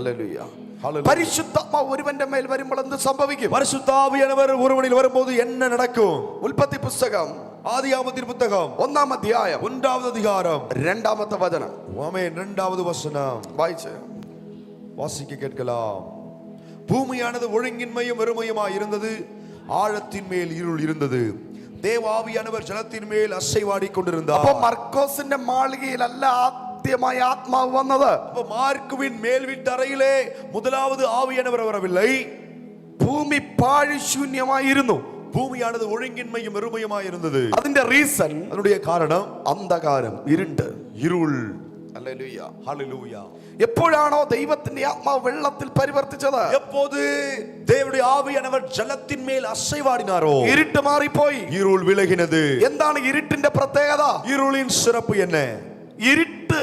Hallelujah. പരിശുദ്ധാത്മാവ് ഒരുവന്റെ മേൽ വരുമ്പോൾ എന്ത് സംഭവിക്കും? പരിശുദ്ധാവിയാനവർ ഒരുവനിൽ വരുമ്പോൾ என்ன நடக்கும்? ഉൽപ്പത്തി പുസ്തകം ആദിയാമത്തിൻ പുസ്തകം 1-ാം അധ്യായം 1-ാമത് അധികാരം 2-ാമത്തെ വചനം. ആമേൻ. 2-ാമത് വചനം വായിച്ച് வாசிக்க கேட்கலாம். பூமியானது ஒழுங்கின்மையும் வெறுமையுமாய் இருந்தது, ஆழத்தின் மேல் இருள் இருந்தது, தேவாவியானவர் ஜலத்தின் மேல் அசைவாடிக் கொண்டிருந்தார். അപ്പോൾ മർക്കോസിന്റെ മാളികയിലല്ല ആദ്യമായി ആത്മാവ് വന്നത്. அப்ப மார்க்குவின் மேல் வீட்டறையிலே முதலாவது ஆவியானவர் வரவில்லை. ഭൂമി പാഴ്ശൂന്യമായിരുന്നു. பூமியானது ஒழுங்கின்மையும் வெறுமையுமாய் இருந்தது. അതിന്റെ റീസൺ, அதனுடைய காரணம் അന്ധകാരം, ഇരുട്ട്, இருள். ഹല്ലേലൂയ. ஹல்லேலூயா. എപ്പോഴാണോ ദൈവത്തിന്റെ ആത്മാവ് വെള്ളത്തിൽ പരിവർത്തിച്ചത്? எப்போது தேவனுடைய ஆவியானவர் ஜலத்தின் மேல் அசைவாடினாரோ ഇരുട്ട് മാറിപ്പോയി. இருள் விலகினது. എന്താണ് ഇരുട്ടിന്റെ പ്രത്യേകത? இருளின் சிறப்பு என்ன? ഇരുട്ട്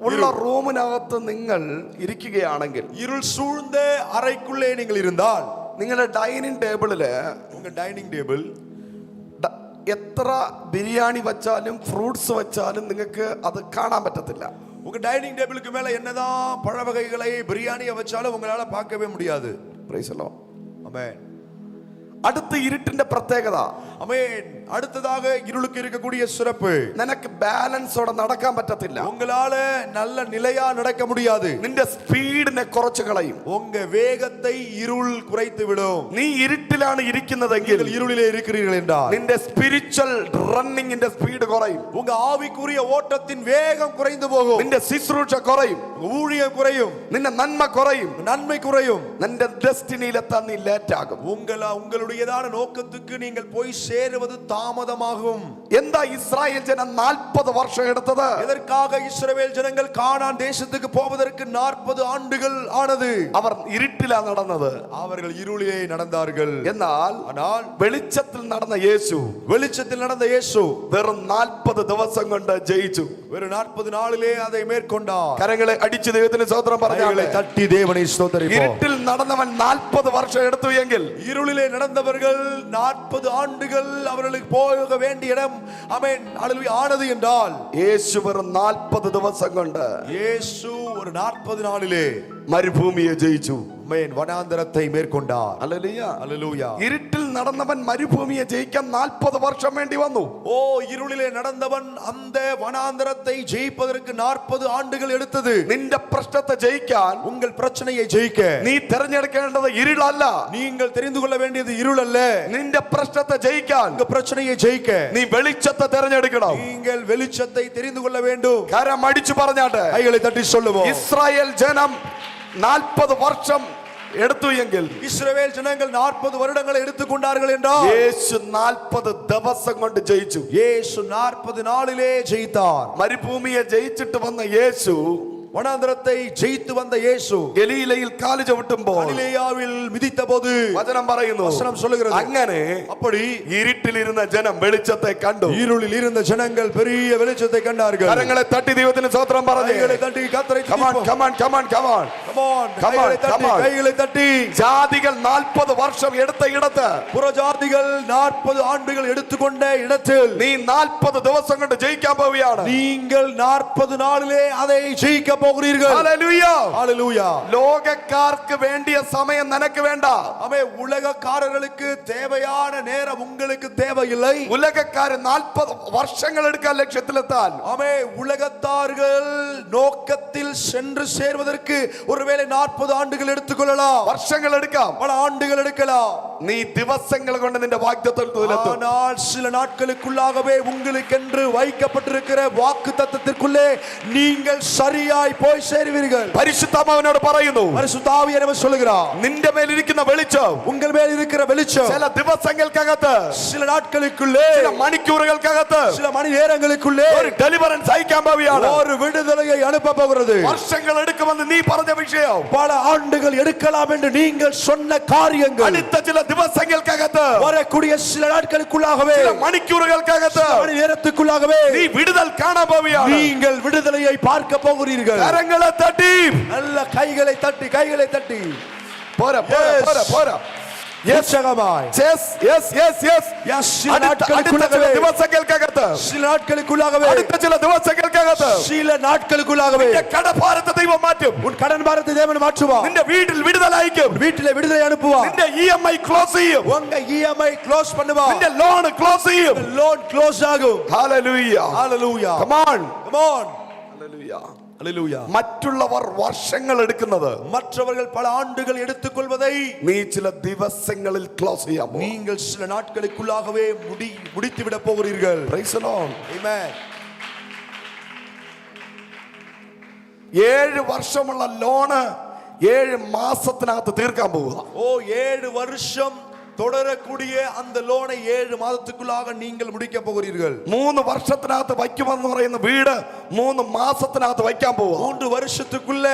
ഉള്ള റൂമിനകത്ത് നിങ്ങൾ ഇരിക്കുകയാണെങ്കിൽ, இருள் சூழ்ந்த அறைக்குள்ளே நீங்கள் இருந்தால், നിങ്ങളുടെ ഡൈനിങ് ടേബിളില് உங்க டைனிங் டேபிள் എത്ര ബിരിയാണി വെച്ചാലും ഫ്രൂട്ട്സ് വെച്ചാലും നിങ്ങൾക്ക് അത് കാണാൻ പറ്റത്തില്ല. உங்க டைனிங் டேபிளுக்கு மேல என்னதான் பழ வகைகளை பிரியாணியை வச்சாலும் உங்களால பார்க்கவே முடியாது. Praise the Lord. ஆமென். അടുത്ത ഇരുട്ടിന്റെ പ്രത്യേകത, ஆமென். அடுத்ததாக இருளுக்கு இருக்கக்கூடிய சிறப்பு, നിനക്ക് ബാലൻസോടെ നടക്കാൻ പറ്റത്തില്ല. உங்களால நல்ல நிலையா நடக்க முடியாது. നിന്റെ സ്പീഡിനെ കുറച്ച് കളയും. உங்க வேகத்தை இருள் குறைத்து விடும். നീ ഇരുട്ടിലാണ് ഇരിക്കുന്നതെങ്കിൽ, நீங்கள் இருளிலே இருக்கிறீர்கள் என்றால் നിന്റെ സ്പിരിച്വൽ റണ്ണിങ്ങിന്റെ സ്പീഡ് കുറയും. உங்க ஆவிக்குரிய ஓட்டத்தின் வேகம் குறைந்து போகும். നിന്റെ ശുശ്രൂഷ കുറയും. ஊழியம் குறையும். നിന്റെ നന്മ കുറയും. நன்மை குறையும். നിന്റെ ഡെസ്റ്റിനിയിലെത്താൻ നീ ലേറ്റ് ആകും. உங்களுடையதான நோக்கத்துக்கு நீங்கள் போய் சேருவது தாமதமாகும். എന്താ ഇസ്രായേൽ ജനം 40 വർഷം എടുത്തത്? எதற்காக இஸ்ரவேல் ஜனங்கள் கானான் தேசத்துக்கு போவதற்கு 40 ஆண்டுகள் ஆனது? അവർ ഇരുട്ടിലാ നടന്നത്. அவர்கள் இருளிலே நடந்தார்கள். എന്നാൽ വെളിച്ചത്തിൽ നടന്ന യേശു, வெளிச்சத்தில் நடந்த இயேசு വെറും 40 ദിവസം കൊണ്ട് ജയിച്ചു. வெறும் 40 நாளிலே அதை மேற்கொண்டார். കരങ്ങളെ അടിച്ചു ദൈവത്തിന് സ്തോത്രം പറഞ്ഞാൽ, தட்டி தேவனை ஸ்தோத்திரிப்போம். ഇരുട്ടിൽ നടന്നവൻ 40 വർഷം എടുത്തു എങ്കിൽ, இருளிலே நடந்தவர்கள் 40 ஆண்டுகள் அவர்களுக்கு போக வேண்டிய இடம் ஆமென் ஹல்லேலூயா ஆனது என்றால், യേശു വെറും 40 ദിവസം കൊണ്ട് இயேசு ஒரு 40 நாளிலே മരുഭൂമിയെ ജയിച്ചു. ஆமென் வனாந்தரத்தை மேற்கொண்டார். ഹല്ലേലൂയ. ஹல்லேலூயா. ഇരുട്ടിൽ നടന്നവൻ മരുഭൂമിയെ ജയിക്കാൻ 40 വർഷം വേണ്ടി വന്നു. ஓ, இருளிலே நடந்தவன் அந்த வனாந்தரத்தை ஜெயிப்பதற்கு 40 ஆண்டுகள் எடுத்தது. നിന്റെ പ്രശ്നത്തെ ജയിക്കാൻ, உங்கள் பிரச்சனையை ஜெயிக்க നീ തിരഞ്ഞെടുക്കേണ്ടത് ഇരുളല്ല. நீங்கள் தெரிந்து கொள்ள வேண்டியது இருள் அல்ல. നിന്റെ പ്രശ്നത്തെ ജയിക്കാൻ உங்க பிரச்சனையை ஜெயிக்க നീ വെളിച്ചത്തെ തിരഞ്ഞെടുക്കണം. நீங்கள் வெளிச்சத்தை தெரிந்து கொள்ள வேண்டும். കരം അടിച്ചു പറഞ്ഞാട്ടെ, கைகளை தட்டி சொல்லுவோம். ഇസ്രായേൽ ജനം 40 വർഷം എടുത്തു എങ്കിൽ, இஸ்ரவேல் ஜனங்கள் 40 வருடங்களை எடுத்துக்கொண்டார்கள் என்றால், യേശു 40 ദിവസം കൊണ്ട് ജയിച്ചു. இயேசு 40 நாளிலே ஜெயித்தார். മരുഭൂമിയെ ജയിച്ചിട്ട് വന്ന യേശു, வனாந்தரத்தை ஜெயித்து வந்த இயேசு ഗലീലയിൽ കാല് ചവിട്ടുമ്പോൾ கலிலேயாவில் மிதித்தபோது വചനം പറയുന്നു, வசனம் சொல்லுகிறது, അങ്ങനെ அப்படி ഇരുട്ടിലിരുന്ന ജനം വെളിച്ചത്തെ കണ്ടു. இருளில் இருந்த ஜனங்கள் பெரிய வெளிச்சத்தை கண்டார்கள். കരങ്ങളെ തട്ടി ദൈവത്തിന് സ്തോത്രം പറഞ്ഞു. கைகளை தட்டி கர்த்தரை കമാൻ துதிப்போம். കമാൻ കമാൻ കമാൻ கைகளை தட்டி, come on. கைகளை தட்டி. ജാതികൾ 40 വർഷം എടുത്ത ഇടത്ത്, புறஜாதிகள் 40 ஆண்டுகள் எடுத்துக்கொண்ட இடத்தில் നീ 40 ദിവസം കൊണ്ട് ജയിക്കാൻ പോവുകയാണ്. நீங்கள் 40 நாளிலே அதை ஜெயிக்க போகிறீர்கள். ഹല്ലേലൂയ. ஹல்லேலூயா. ലോകക്കാർക്ക് വേണ്ടിയ സമയം നിനക്ക് വേണ്ട. ஆமே, உலகக்காரர்களுக்கு தேவையான நேரம் உங்களுக்கு தேவையில்லை. ഉലകക്കാര് 40 വർഷങ്ങൾ എടുക്കാൻ ലക്ഷ്യത്തിലെത്താൻ. ஆமே, உலகத்தார்கள் நோக்கத்தில் சென்று சேர்வதற்கு ஒருவேளை 40 ஆண்டுகள் எடுத்துக்கொள்ளலாம். വർഷങ്ങൾ എടുക്കാം, பல ஆண்டுகள் எடுக்கலாம். നീ ദിവസങ്ങൾ കൊണ്ട് നിന്റെ വാഗ്ദത്തത്തിലെത്തും. ஆனால் சில நாட்களுக்குள்ளாகவே உங்களுக்கென்று வைக்கப்பட்டிருக்கிற வாக்குத்தத்தத்திற்குள்ளே நீங்கள் சரியாய் போய் சேருவீர்கள். പരിശുദ്ധാത്മാവിനോട് പറയുന്നു, பரிசுத்த ஆவியானவர் சொல்லுகிறார், നിന്റെ മേലിരിക്കുന്ന വെളിച്ചം உங்கள் மேல் இருக்கிற வெளிச்சம் ചില ദിവസങ്ങൾക്കകത്ത്, சில நாட்களுக்குள்ளே, ചില മണിക്കൂറുകൾക്കകത്ത് சில மணி நேரங்களுக்குள்ளே ഒരു ഡെലിവറൻസ് അയക്കാൻ പോവുകയാണ്. ஒரு விடுதலையை அனுப்ப போகிறது. വർഷങ്ങൾ എടുക്കുമെന്ന് നീ പറഞ്ഞ വിഷയം பல ஆண்டுகள் எடுக்கலாம் என்று நீங்கள் சொன்ன காரியங்கள் അടുത്ത ചില ദിവസങ്ങൾക്കകത്ത്, வரக்கூடிய சில நாட்களுக்குள்ளாகவே, ചില മണിക്കൂറുകൾക്കകത്ത് சில மணி நேரத்துக்குள்ளாகவே നീ വിടുതൽ കാണാൻ പോവുകയാണ്. நீங்கள் விடுதலையை பார்க்க போகிறீர்கள். കരങ്ങളെ തട്ടി, நல்ல கைகளை தட்டி, கைகளை தட்டி. പോരാ പോരാ പോരാ പോരാ. உற்சாகமாய் Yes, yes, yes, yes. Yes, சில அடுத்த சில நாட்களுக்குள்ளாகவே ദിവസങ്ങൾക്കകത്ത് சில நாட்களுக்குள்ளாகவே அடுத்த சில ദിവസങ്ങൾക്കകത്ത് சில நாட்களுக்குள்ளாகவே നിന്റെ കടഭാരത്തെ ദൈവം മാറ്റും. உன் கடன் பாரத்தை தேவன் மாற்றுவார். നിന്റെ വീട്ടിൽ വിടുതല അയക്കും. வீட்டிலே விடுதலை அனுப்புவார். നിന്റെ EMI ക്ലോസ് ചെയ്യും. உங்க EMI க்ளோஸ் பண்ணுவார். നിന്റെ ലോൺ ക്ലോസ് ചെയ്യും. லோன் க்ளோஸ் ஆகும். Hallelujah. Hallelujah. Come on. Come on. Hallelujah. Hallelujah. മറ്റുള്ളവർ വർഷങ്ങൾ എടുക്കുന്നത് மற்றவர்கள் பல ஆண்டுகள் எடுத்துக்கொள்வதை നീ ചില ദിവസങ്ങളിൽ ക്ലോസ് ചെയ്യാൻ പോകും. நீங்கள் சில நாட்களுக்குள்ளாகவே முடித்து விட போகிறீர்கள். Praise the Lord. Amen. 7 വർഷമുള്ള loan 7 മാസത്തിനകത്ത് തീർക്കാൻ പോവുക. 7 வருஷம் தொடரக்கூடிய அந்த லோனை 7 மாதத்துக்குள்ளாக நீங்கள் முடிக்க போகிறீர்கள். 3 വർഷത്തിനകത്ത് വയ്ക്കുമെന്ന് പറയുന്ന വീട് 3 മാസത്തിനകത്ത് വയ്ക്കാൻ പോവുക. 3 வருஷத்துக்குள்ள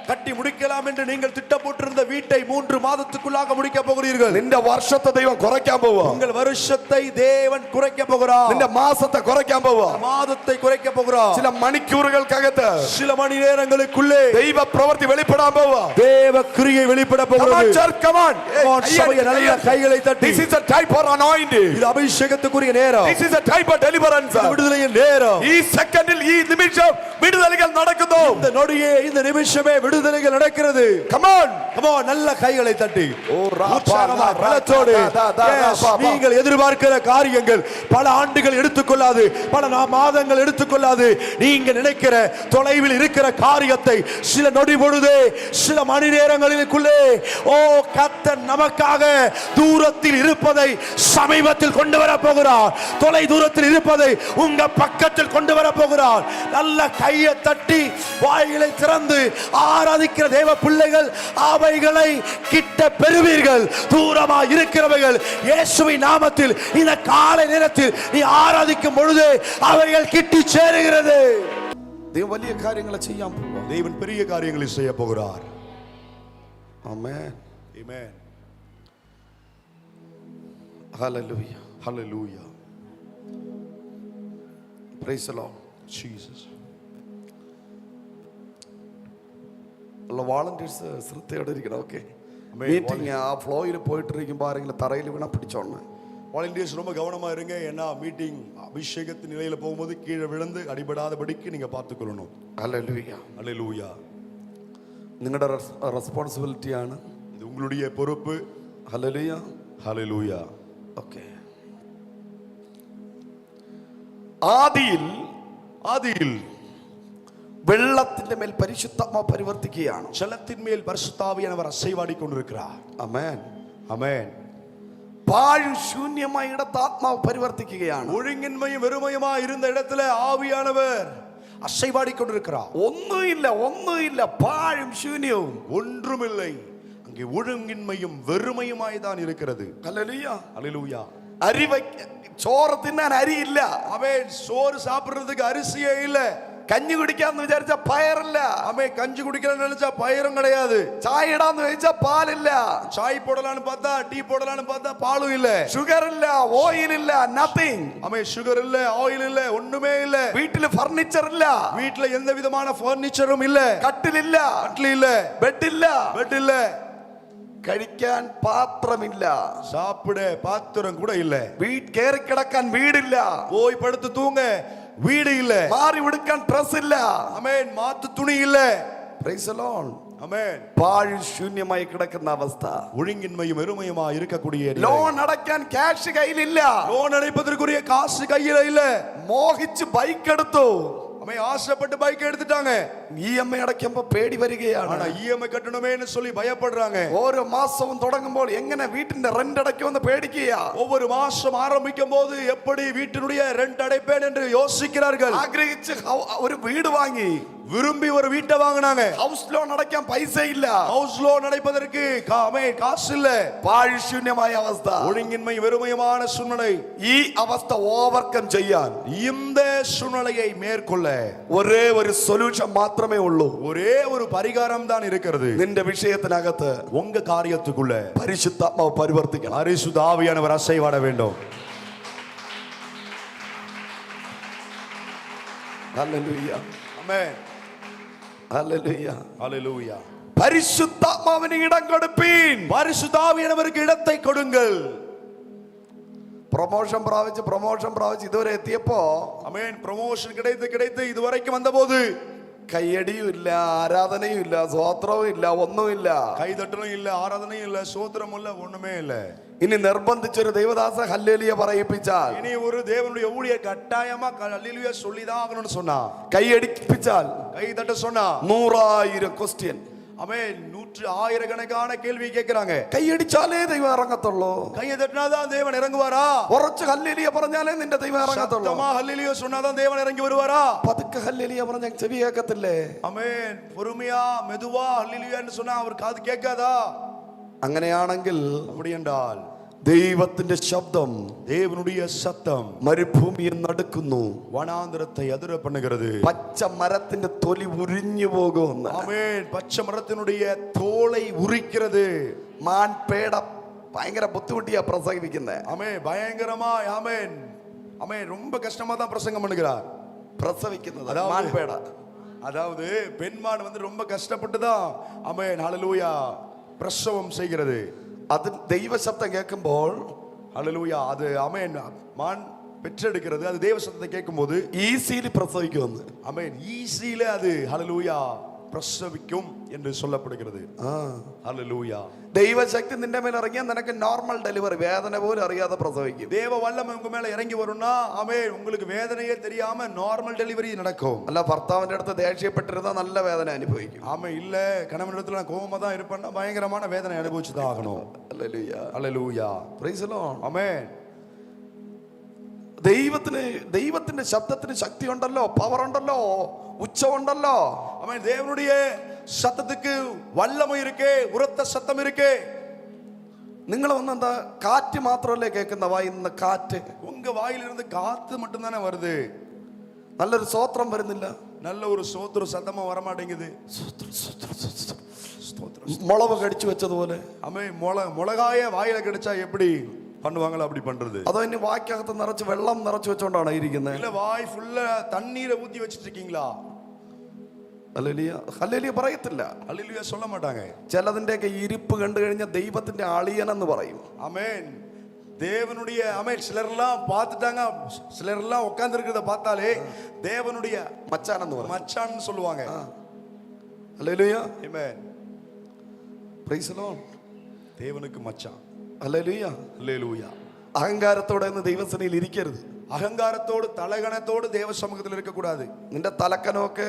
கட்டி முடிக்கலாம் என்று நீங்கள் திட்டம் போட்டிருந்த வீட்டை 3 மாதத்துக்குள்ளாக முடிக்க போகிறீர்கள். നിന്റെ വർഷത്തെ ദൈവം കുറയ്ക്കാൻ പോവുക. உங்கள் வருஷத்தை தேவன் குறைக்க போகிறார். നിന്റെ മാസത്തെ കുറയ്ക്കാൻ പോവുക. மாதத்தை குறைக்க போகிறார். ചില മണിക്കൂറുകൾക്കകത്ത് சில மணி நேரங்களுக்குள்ளே ദൈവ പ്രവൃത്തി വെളിപ്പെടാൻ പോവുക. தேவ கிரியை வெளிப்பட போகிறது. Come on. சபையை நல்ல கைகளை தட்டி. This is a type for anointing. இது அபிஷேகத்துக்குரிய நேரம். This is a type of deliverance. இது விடுதலையின் நேரம். ഈ സെക്കൻഡിൽ ഈ നിമിഷം വിടുതലുകൾ നടക്കുന്നു. இந்த நொடியே இந்த நிமிஷமே விடுதலைகள் நடக்கிறது. Come on. Come on, நல்ல கைகளை தட்டி. உற்சாகமாக பலத்தோடு நீங்கள் எதிர்பார்க்கிற காரியங்கள் பல ஆண்டுகள் எடுத்துக்கொள்ளாது, பல மாதங்கள் எடுத்துக்கொள்ளாது. நீங்க நினைக்கிற தொலைவில் இருக்கிற காரியத்தை சில நொடி பொழுதே, சில மணி நேரங்களுக்குள்ளே கர்த்தர் நமக்காக தூரத்தில் இருப்பதை சமீபத்தில் கொண்டு வர போகிறார். தொலை தூரத்தில் இருப்பதை உங்க பக்கத்தில் கொண்டு வர போகிறார். நல்ல கையை தட்டி வாய்களை திறந்து ஆராதிக்கிற தேவ பிள்ளைகள் அவைகளை கிட்ட பெறுவீர்கள். தூரமா இருக்கிறவர்கள் இயேசுவின் நாமத்தில் இந்த காலை நேரத்தில் நீ ஆராதிக்கும் பொழுது அவைகள் கிட்டி சேருகிறது. ദൈവം വലിയ കാര്യങ്ങൾ ചെയ്യാൻ പോകുക. தேவன் பெரிய காரியங்களை செய்ய போகிறார். ആമേൻ. Amen. Hallelujah. Hallelujah. Praise the Lord. Jesus. ഉള്ള വാളണ്ടിയേഴ്സ് ശ്രദ്ധയോടെ ഇരിക്കണം. Okay, Amen. മീറ്റിംഗ് ആ ഫ്ലോയിൽ പോയിട്ടിരിക്കുമ്പോൾ ആരെങ്കിലും തറയിൽ വീണ പിടിച്ചോണം. வாலண்டியர்ஸ் ரொம்ப கவனமா இருங்க. ஏன்னா மீட்டிங் அபிஷேகத்தின் நிலையில போகும்போது கீழே விழுந்து அடிபடாதபடிக்கு நீங்க பார்த்துக்கொள்ளணும். Hallelujah. Hallelujah. നിങ്ങളുടെ റെസ്പോൺസിബിലിറ്റിയാണ്. இது உங்களுடைய பொறுப்பு. Hallelujah. Hallelujah. ഓക്കെ. ആദിയിൽ വെള്ളത്തിന്റെ മേൽ പരിശുദ്ധാത്മാവ് പരിവർത്തിക്കുകയാണ്. ஜலத்தின் மேல் பரிசுத்தாவியானவர் அசைவாடி கொண்டிருக்கிறார். ആമേൻ. ஆமென். പാഴും ശൂന്യമായ ഇടത്ത് ആത്മാവ് പരിവർത്തിക്കുകയാണ്. ஒழுங்கின்மையும் வெறுமையுமாய் இருந்த இடத்துல ஆவியானவர் அசைவாடி கொண்டிருக்கிறார். ഒന്നുമില്ല പാഴും ശൂന്യവും ஒன்றுமில்லை. அங்கே ஒழுங்கின்மையும் வெறுமையுமாய் தான் இருக்கிறது. ഹല്ലേലൂയ. ஹல்லேலூயா. ചോറ് തിന്നാൻ അരിയില്ല. ஆமென். சோறு சாப்பிடுறதுக்கு அரிசியே இல்ல. കഞ്ഞി കുടിക്കാന്ന് വിചാരിച്ച പയറില്ല. ஆமென். கஞ்சி குடிக்கலாம்னு நினைச்சா பயிரும் கிடையாது. ചായ ഇടാന്ന് ചോദിച്ചാ പാലില്ല. சாய் போடலாம்னு பார்த்தா டீ போடலாம்னு பார்த்தா பாலும் இல்ல. ഷുഗർ ഇല്ല, ഓയിൽ ഇല്ല, നത്തിങ്. ஆமென். சுகர் இல்ல, ஆயில் இல்ல, ஒண்ணுமே இல்ல. വീട്ടില് ഫർണിച്ചർ ഇല്ല. வீட்ல எந்த விதமான ஃபர்னிச்சரும் இல்ல. കട്ടിലില്ല, கட்டில் இல்ல, ബെഡില്ല, பெட் இல்ல, കഴിക്കാൻ പാത്രമില്ല, சாப்பிட பாத்திரம் கூட இல்ல, കേറി കിടക്കാൻ വീടില്ല, போய் படுத்து தூங்க வீடு இல்ல, മാറി ഉടുക്കാൻ ഡ്രസ് ഇല്ല. ஆமென். மாத்து துணி இல்ல. Praise the Lord. ஆமென். പാഴ് ശൂന്യമായി കിടക്കുന്ന അവസ്ഥ. ஒழுங்கின்மையும் வெறுமையுமா இருக்கக்கூடிய ലോൺ അടയ്ക്കാൻ ക്യാഷ് കയ്യിലില്ല. லோன் அடைப்பதற்குரிய காசு கையில இல்ல. മോഹിച്ച് ബൈക്ക് എടുത്തു. அவன் ஆசைப்பட்டு பைக் எடுத்துட்டாங்க. EMI അടയ്ക്കുമ്പോ പേടി വരികയാണ്. ஆனா EMI கட்டணுமேன்னு சொல்லி பயப்படுறாங்க. ഓരോ മാസവും തുടങ്ങുമ്പോൾ എങ്ങനെ വീട്ടിന്റെ റെന്റ് അടയ്ക്കുമെന്ന് പേടിക്കുക. ஒவ்வொரு மாசம் ஆரம்பிக்கும் போது எப்படி வீட்டினுடைய ரெண்ட் அடைப்பேன் என்று யோசிக்கிறார்கள். ആഗ്രഹിച്ച് ഒരു വീട് വാങ്ങി, விரும்பி ஒரு வீட்டை வாங்கினாங்க. ഹൗസ് ലോൺ അടയ്ക്കാൻ പൈസ ഇല്ല. ஹவுஸ் லோன் அடைப்பதற்கு காசு இல்ல. പാഴ്ശൂന്യമായ അവസ്ഥ, ஒழுங்கின்மை வெறுமையுமான சூழ்நிலை. ഈ അവസ്ഥ ഓവർകം ചെയ്യാൻ இந்த சூழ்நிலையை மேற்கொள்ள ഒരേ ഒരു സൊല്യൂഷൻ മാത്രമേ ഉള്ളൂ. ஒரே ஒரு பரிகாரம் தான் இருக்கிறது. നിന്റെ വിഷയത്തിനകത്ത് உங்க காரியத்துக்குள்ள പരിശുദ്ധാത്മാവ് പരിവർത്തിക്കണം. பரிசுத்த ஆவியானவர் அசைவாட வேண்டும். ഹല്ലേലൂയ. ஆமென். ഹല്ലേലൂയ. ஹல்லேலூயா. പരിശുദ്ധാത്മാവിന് ഇടം കൊടുപ്പീൻ. பரிசுத்தாவியானவருக்கு இடத்தை கொடுங்கள். പ്രൊമോഷൻ പ്രാപിച്ച് ഇതുവരെ എത്തിയപ്പോ ஆமென். ப்ரமோஷன் கிடைத்து இதுவரைக்கும் வந்தபோது കയ്യടിയും ഇല്ല, ആരാധനയും ഇല്ല, സ്വോത്രവും ഇല്ല, ഒന്നുമില്ല. கைதட்டலும் இல்ல, ஆராதனையும் இல்ல, சோத்திரம் இல்ல, ஒண்ணுமே இல்ல. ഇനി നിർബന്ധിച്ചൊരു ദൈവദാസ ഹല്ലേലൂയ പറയിപ്പിച്ചാൽ, இனி ஒரு தேவனுடைய ஊழியர் கட்டாயமா ஹல்லேலூயா சொல்லிதான் ஆகணும்னு சொன்னா, കൈയടിപ്പിച്ചാൽ, கைதட்ட சொன்னா 100,000 ക്വസ്റ്റ്യൻ. ஆமென். 100,000 கேள்வி கேட்கிறாங்க. കൈയടിച്ചാലേ ദൈവം ഇറങ്ങത്തുള്ളൂ. கையை தட்டினாதான் தேவன் இறங்குவாரா? കുറച്ച് ഹല്ലേലൂയ പറഞ്ഞാലേ നിന്റെ ദൈവം ഇറങ്ങത്തുള്ളൂ. சத்தமா ஹல்லேலூயா சொன்னாதான் தேவன் இறங்கி வருவாரா? പതുക്കെ ഹല്ലേലൂയ പറഞ്ഞാൽ ചെവി കേൾക്കത്തില്ലേ? ஆமென். பொறுமையா மெதுவா ஹல்லேலூயான்னு சொன்னா அவர் காது கேட்காதா? അങ്ങനെയാണെങ്കിൽ, அப்படி என்றால் ദൈവത്തിന്റെ ശബ്ദം தேவனுடைய சத்தம் മരുഭൂമിയെ നടുക്കുന്നു, வனாந்திரத்தை அதிர பண்ணுகிறது. പച്ച മരത്തിന്റെ തൊലി ഉരിഞ്ഞു പോകുമെന്ന്. ஆமென். பச்சை மரத்தினுடைய தோலை உரிக்கிறது. മാൻപേട ഭയങ്കര ബുദ്ധിമുട്ടിയാ പ്രസംഗിക്കുന്നത്. ஆமென். பயங்கரமா ஆமென். ஆமென். ரொம்ப கஷ்டமா தான் பிரசங்கம் பண்ணுகிறார். പ്രസവിക്കുന്നത് അതാ- മാൻപേട. அதாவது பெண்மான் வந்து ரொம்ப கஷ்டப்பட்டு தான் ஆமென் ஹல்லேலூயா பிரசவம் செய்கிறது. അത് ദൈവശബ്ദം കേൾക്കുമ്പോൾ ஹல்லேலூயா அது ஆமென் மான் பெற்றெடுக்கிறது. அது தேவ சத்தத்தை கேட்கும்போது ഈസിയിൽ പ്രസവിക്കുമെന്ന്. ஆமென் ஈஸியில அது ஹல்லேலூயா பிரசவிக்கும் என்று சொல்லப்படுகிறது. ஹல்லேலூயா. ദൈവശക്തി നിന്റെ മേൽ ഇറങ്ങിയാൽ നിനക്ക് നോർമൽ ഡെലിവറി, വേദന പോലും അറിയാതെ പ്രസവിക്കും. தேவ வல்லமை உங்க மேல இறங்கி வரும்னா ஆமென் உங்களுக்கு வேதனையே தெரியாம நார்மல் டெலிவரி நடக்கும். അല്ല, ഭർത്താവിന്റെ അടുത്ത് ദേഷ്യപ്പെട്ടിരുന്ന നല്ല വേദന അനുഭവിക്കും. ஆமென். இல்ல கணவனிடத்துல நான் கோவமா தான் இருப்பேன்னா பயங்கரமான வேதனை அனுபவிச்சு தான் ஆகணும். ഹല്ലേലൂയ. ஹல்லேலூயா. Praise the Lord. ஆமென். ദൈവത്തിന്റെ ശബ്ദത്തിന് ശക്തി ഉണ്ടല്ലോ, പവർ ഉണ്ടല്ലോ, ഉച്ചമുണ്ടല്ലോ. ஆமென். தேவனுடைய சத்தத்துக்கு வல்லமை இருக்கு, உரத்த சத்தம் இருக்கு. നിങ്ങൾ വന്നെന്താ കാറ്റ് മാത്രമല്ലേ കേൾക്കുന്ന? വായിന്ന് കാറ്റ്, உங்க வாயிலிருந்து காத்து மட்டும் தானே வருது. നല്ലൊരു സ്വോത്രം വരുന്നില്ല. நல்ல ஒரு சோத்திர சத்தமா வர மாட்டேங்குது. മുളവ് കടിച്ചു വെച്ചതുപോലെ. ஆமென். மிளகாய வாயில கிடைச்சா எப்படி பண்ணுவாங்களோ அப்படி பண்றது. അതോ ഇനി വായ്ക്കകത്ത് നിറച്ച് വെള്ളം നിറച്ചു വെച്ചോണ്ടാണ് ഇരിക്കുന്നത്? இல்ல வாய் ஃபுல்லா தண்ணீரை ஊத்தி வச்சிட்டு இருக்கீங்களா? ഹല്ലേലൂയ. ഹല്ലേലൂയ പറയത്തില്ല. ஹல்லேலூயா சொல்ல மாட்டாங்க. ചിലതിന്റെയൊക്കെ ഇരിപ്പ് കണ്ടു കഴിഞ്ഞാൽ ദൈവത്തിന്റെ അളിയനെന്ന് പറയും. ஆமென். தேவனுடைய ஆமென் சிலர்லாம் பார்த்துட்டாங்க, சிலர்லாம் உட்கார்ந்து இருக்கிறத பார்த்தாலே தேவனுடைய മച്ചാനെന്ന് പറയും. மச்சான்னு சொல்லுவாங்க. Hallelujah. Amen. Price the Lord. தேவனுக்கு மச்சான். ഹല്ലേലൂയ. ஹல்லேலூயா. അഹങ്കാരത്തോടെ ഇന്ന് ദൈവസന്നിധിയിൽ ഇരിക്കരുത്. அகங்காரத்தோடு தலகணத்தோடு தேவ சமூகத்தில் இருக்க கூடாது. നിന്റെ തലക്കനമൊക്കെ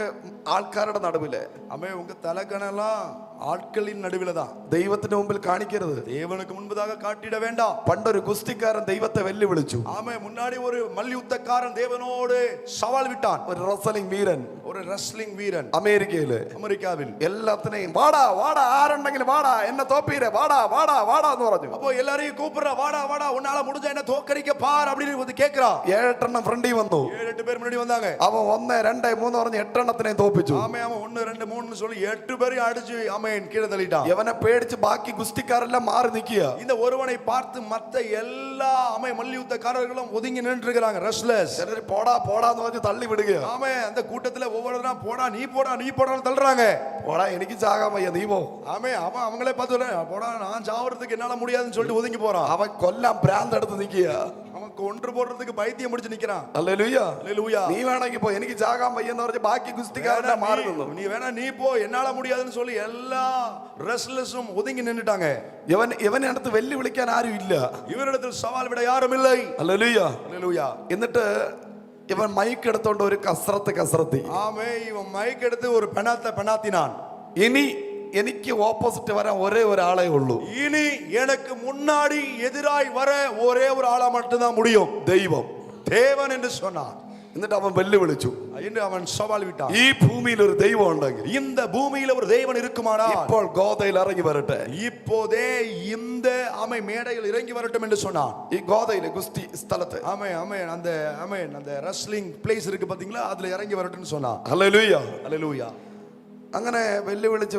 ആൾക്കാരുടെ നടുവില്, ஆமென். உங்க தலகணெல்லாம் ஆட்களின் நடுவில தான். ദൈവത്തിന്റെ മുമ്പിൽ കാണിക്കരുത്. தேவனுக்கு முன்பதாக காட்டிட வேண்டாம். പണ്ടൊരു ഗുസ്തിക്കാരൻ ദൈവത്തെ വെല്ലുവിളിച്ചു. ஆமென். முன்னாடி ஒரு மல்யுத்தக்காரன் தேவனோடு சவால் விட்டான். ഒരു റെസ്ലിംഗ് വീരൻ ஒரு ரெஸ்லிங் வீரன் അമേരിക്കയില്. அமெரிக்காவில். എല്ലാത്തിനെയും വാടാ വാടാ, ആരുണ്ടെങ്കിലും വാടാ, എന്നെ തോപ്പീരെ, വാടാ വാടാ വാടാ എന്ന് പറഞ്ഞു. அப்போ எல்லாரையும் கூப்பிடுறா, வாடா வாடா உன்னால முடிஞ்ச என்ன தோக்கடிக்க பார் அப்படின்னு வந்து கேக்குறான். 7 ഫ്രണ്ടിൽ വന്നു. 7-8 பேர் முன்னாடி வந்தாங்க. അവൻ 1 2 3 പറഞ്ഞ് 8 തോപ്പിച്ചു. ஆமே அவன் 1 2 3 சொல்லி 8 பேரையும் அடிச்சு ஆமென் கீழே தள்ளிட்டான். യവനെ പേടിച്ച് ബാക്കി ഗുസ്തിക്കാരെല്ലാം മാറി നിൽക്കുക. இந்த ஒருவனை பார்த்து மத்த எல்லா ஆமென் மல்யுத்தக்காரர்களும் ஒதுங்கி நின்று இருக்காங்க. ரெஸ்லர்ஸ் ചിലർ പോടാ പോടാന്ന് പറഞ്ഞ് തള്ളി വിടുക. ஆமென். அந்த கூட்டத்துல ஒவ்வொருத்தரும் போடா நீ போடான்னு தள்ளுறாங்க. പോടാ, എനിക്ക് ചാകാൻ വയ്യ, നീ പോ. ஆமென். அவங்களே பார்த்து போடா நான் சாவறதுக்கு என்னால முடியாதுன்னு சொல்லிட்டு ஒதுங்கி போறான். അവൻ കൊല്ലാൻ ഭ്രാന്തെടുത്ത് നിൽക്കുക. அவன் கொன்று போடுறதுக்கு பைத்தியம் முடிச்சு நிக்கிறான். ഹല്ലേലൂയ. ஹல்லேலூயா. നീ വേണമെങ്കിൽ പോ, എനിക്ക് ചാകാൻ വയ്യെന്ന് പറഞ്ഞ് ബാക്കി ഗുസ്തിക്കാരെല്ലാം മാറി നിന്നു. நீ வேணா நீ போ, என்னால முடியாதுன்னு சொல்லி எல்லா ரெஸ்லர்ஸும் ஒதுங்கி நின்னுட்டாங்க. ഇവനെ അടുത്ത് വെല്ലുവിളിക്കാൻ ആരും ഇല്ല. இவரிடத்தில் சவால் விட யாரும் இல்லை. ഹല്ലേലൂയ. ஹல்லேலூயா. എന്നിട്ട് ഇവൻ മൈക്ക് എടുത്തോണ്ട് ഒരു കസറത്തി. ஆமே இவன் மைக் எடுத்து ஒரு பெணாத்தினான். ഇനി എനിക്ക് ഓപ്പോസിറ്റ് വരാൻ ഒരേ ഒരാളേ ഉള്ളൂ. இனி எனக்கு முன்னாடி எதிராய் வர ஒரே ஒரு ஆளா மட்டும்தான் முடியும், ദൈവം. தேவன் என்று சொன்னான். എന്നിട്ട് അവൻ വെല്ലുവിളിച്ചു, என்று அவன் சவால் விட்டான். ഈ ഭൂമിയിൽ ഒരു ദൈവം ഉണ്ടെങ്കിൽ, இந்த பூமியில ஒரு தேவன் இருக்குமானா ഇപ്പോൾ ഗോദയിൽ ഇറങ്ങി വരട്ടെ. இப்போதே இந்த ஆமை மேடையில் இறங்கி வரட்டும் என்று சொன்னான். ഈ ഗോദയിലെ ഗുസ്തി സ്ഥലത്ത്, ஆமே ஆமே அந்த அந்த ரெஸ்லிங் பிளேஸ் இருக்கு பாத்தீங்களா, அதுல இறங்கி வரட்டும்னு சொன்னான். ഹല്ലേലൂയ. ஹல்லேலூயா. അങ്ങനെ വെല്ലുവിളിച്ച്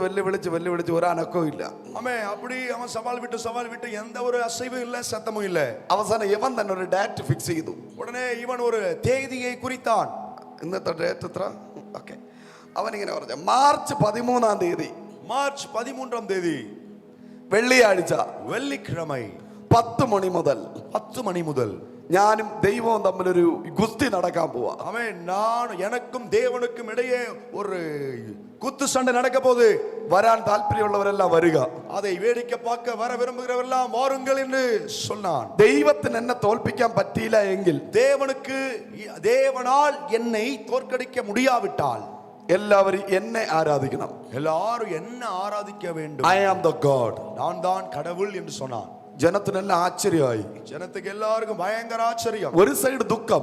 ഒരു അനക്കവും ഇല്ല. ஆமே அப்படி அவன் சவால் விட்டு எந்த ஒரு அசைவும் இல்ல, சத்தமும் இல்ல. അവസാനം ഇവൻ തന്നെ ഒരു ഡേറ്റ് ഫിക്സ് ചെയ്തു. உடனே இவன் ஒரு தேதியை குறித்தான். ഇന്നത്തെ ഡേറ്റ് എത്ര? ഓക്കെ. അവനിങ്ങനെ പറഞ്ഞു, മാർച്ച് 13-ാം തീയതി மார்ச் 13ஆம் தேதி വെള്ളിയാഴ്ച வெள்ளிக்கிழமை 10 മണി മുതൽ 10 மணி முதல் ഞാനും ദൈവവും തമ്മിലൊരു ഗുസ്തി നടക്കാൻ പോവാ. ஆமென். நான் எனக்கும் தேவனுக்கும் இடையே ஒரு குத்து சண்டை நடக்க போகுது. വരാൻ താല്പര്യമുള്ളവരെല്ലാം വരിക. அதை வேடிக்கை பார்க்க வர விரும்புகிறவரெல்லாம் வாருங்கள் என்று சொன்னான். ദൈവത്തിന് എന്നെ തോൽപ്പിക്കാൻ പറ്റിയില്ല എങ്കിൽ, தேவனால் என்னை தோற்கடிக்க முடியாவிட்டால் എല്ലാവരും എന്നെ ആരാധിക്കണം. எல்லாரும் என்ன ஆராதிக்க வேண்டும். I am the God. நான் தான் கடவுள் என்று சொன்னான். ജനത്തിനെല്ലാം ആശ്ചര്യമായി. ஜனத்துக்கு எல்லாருக்கும் பயங்கர ஆச்சரியம். ഒരു സൈഡ് ദുഃഖം,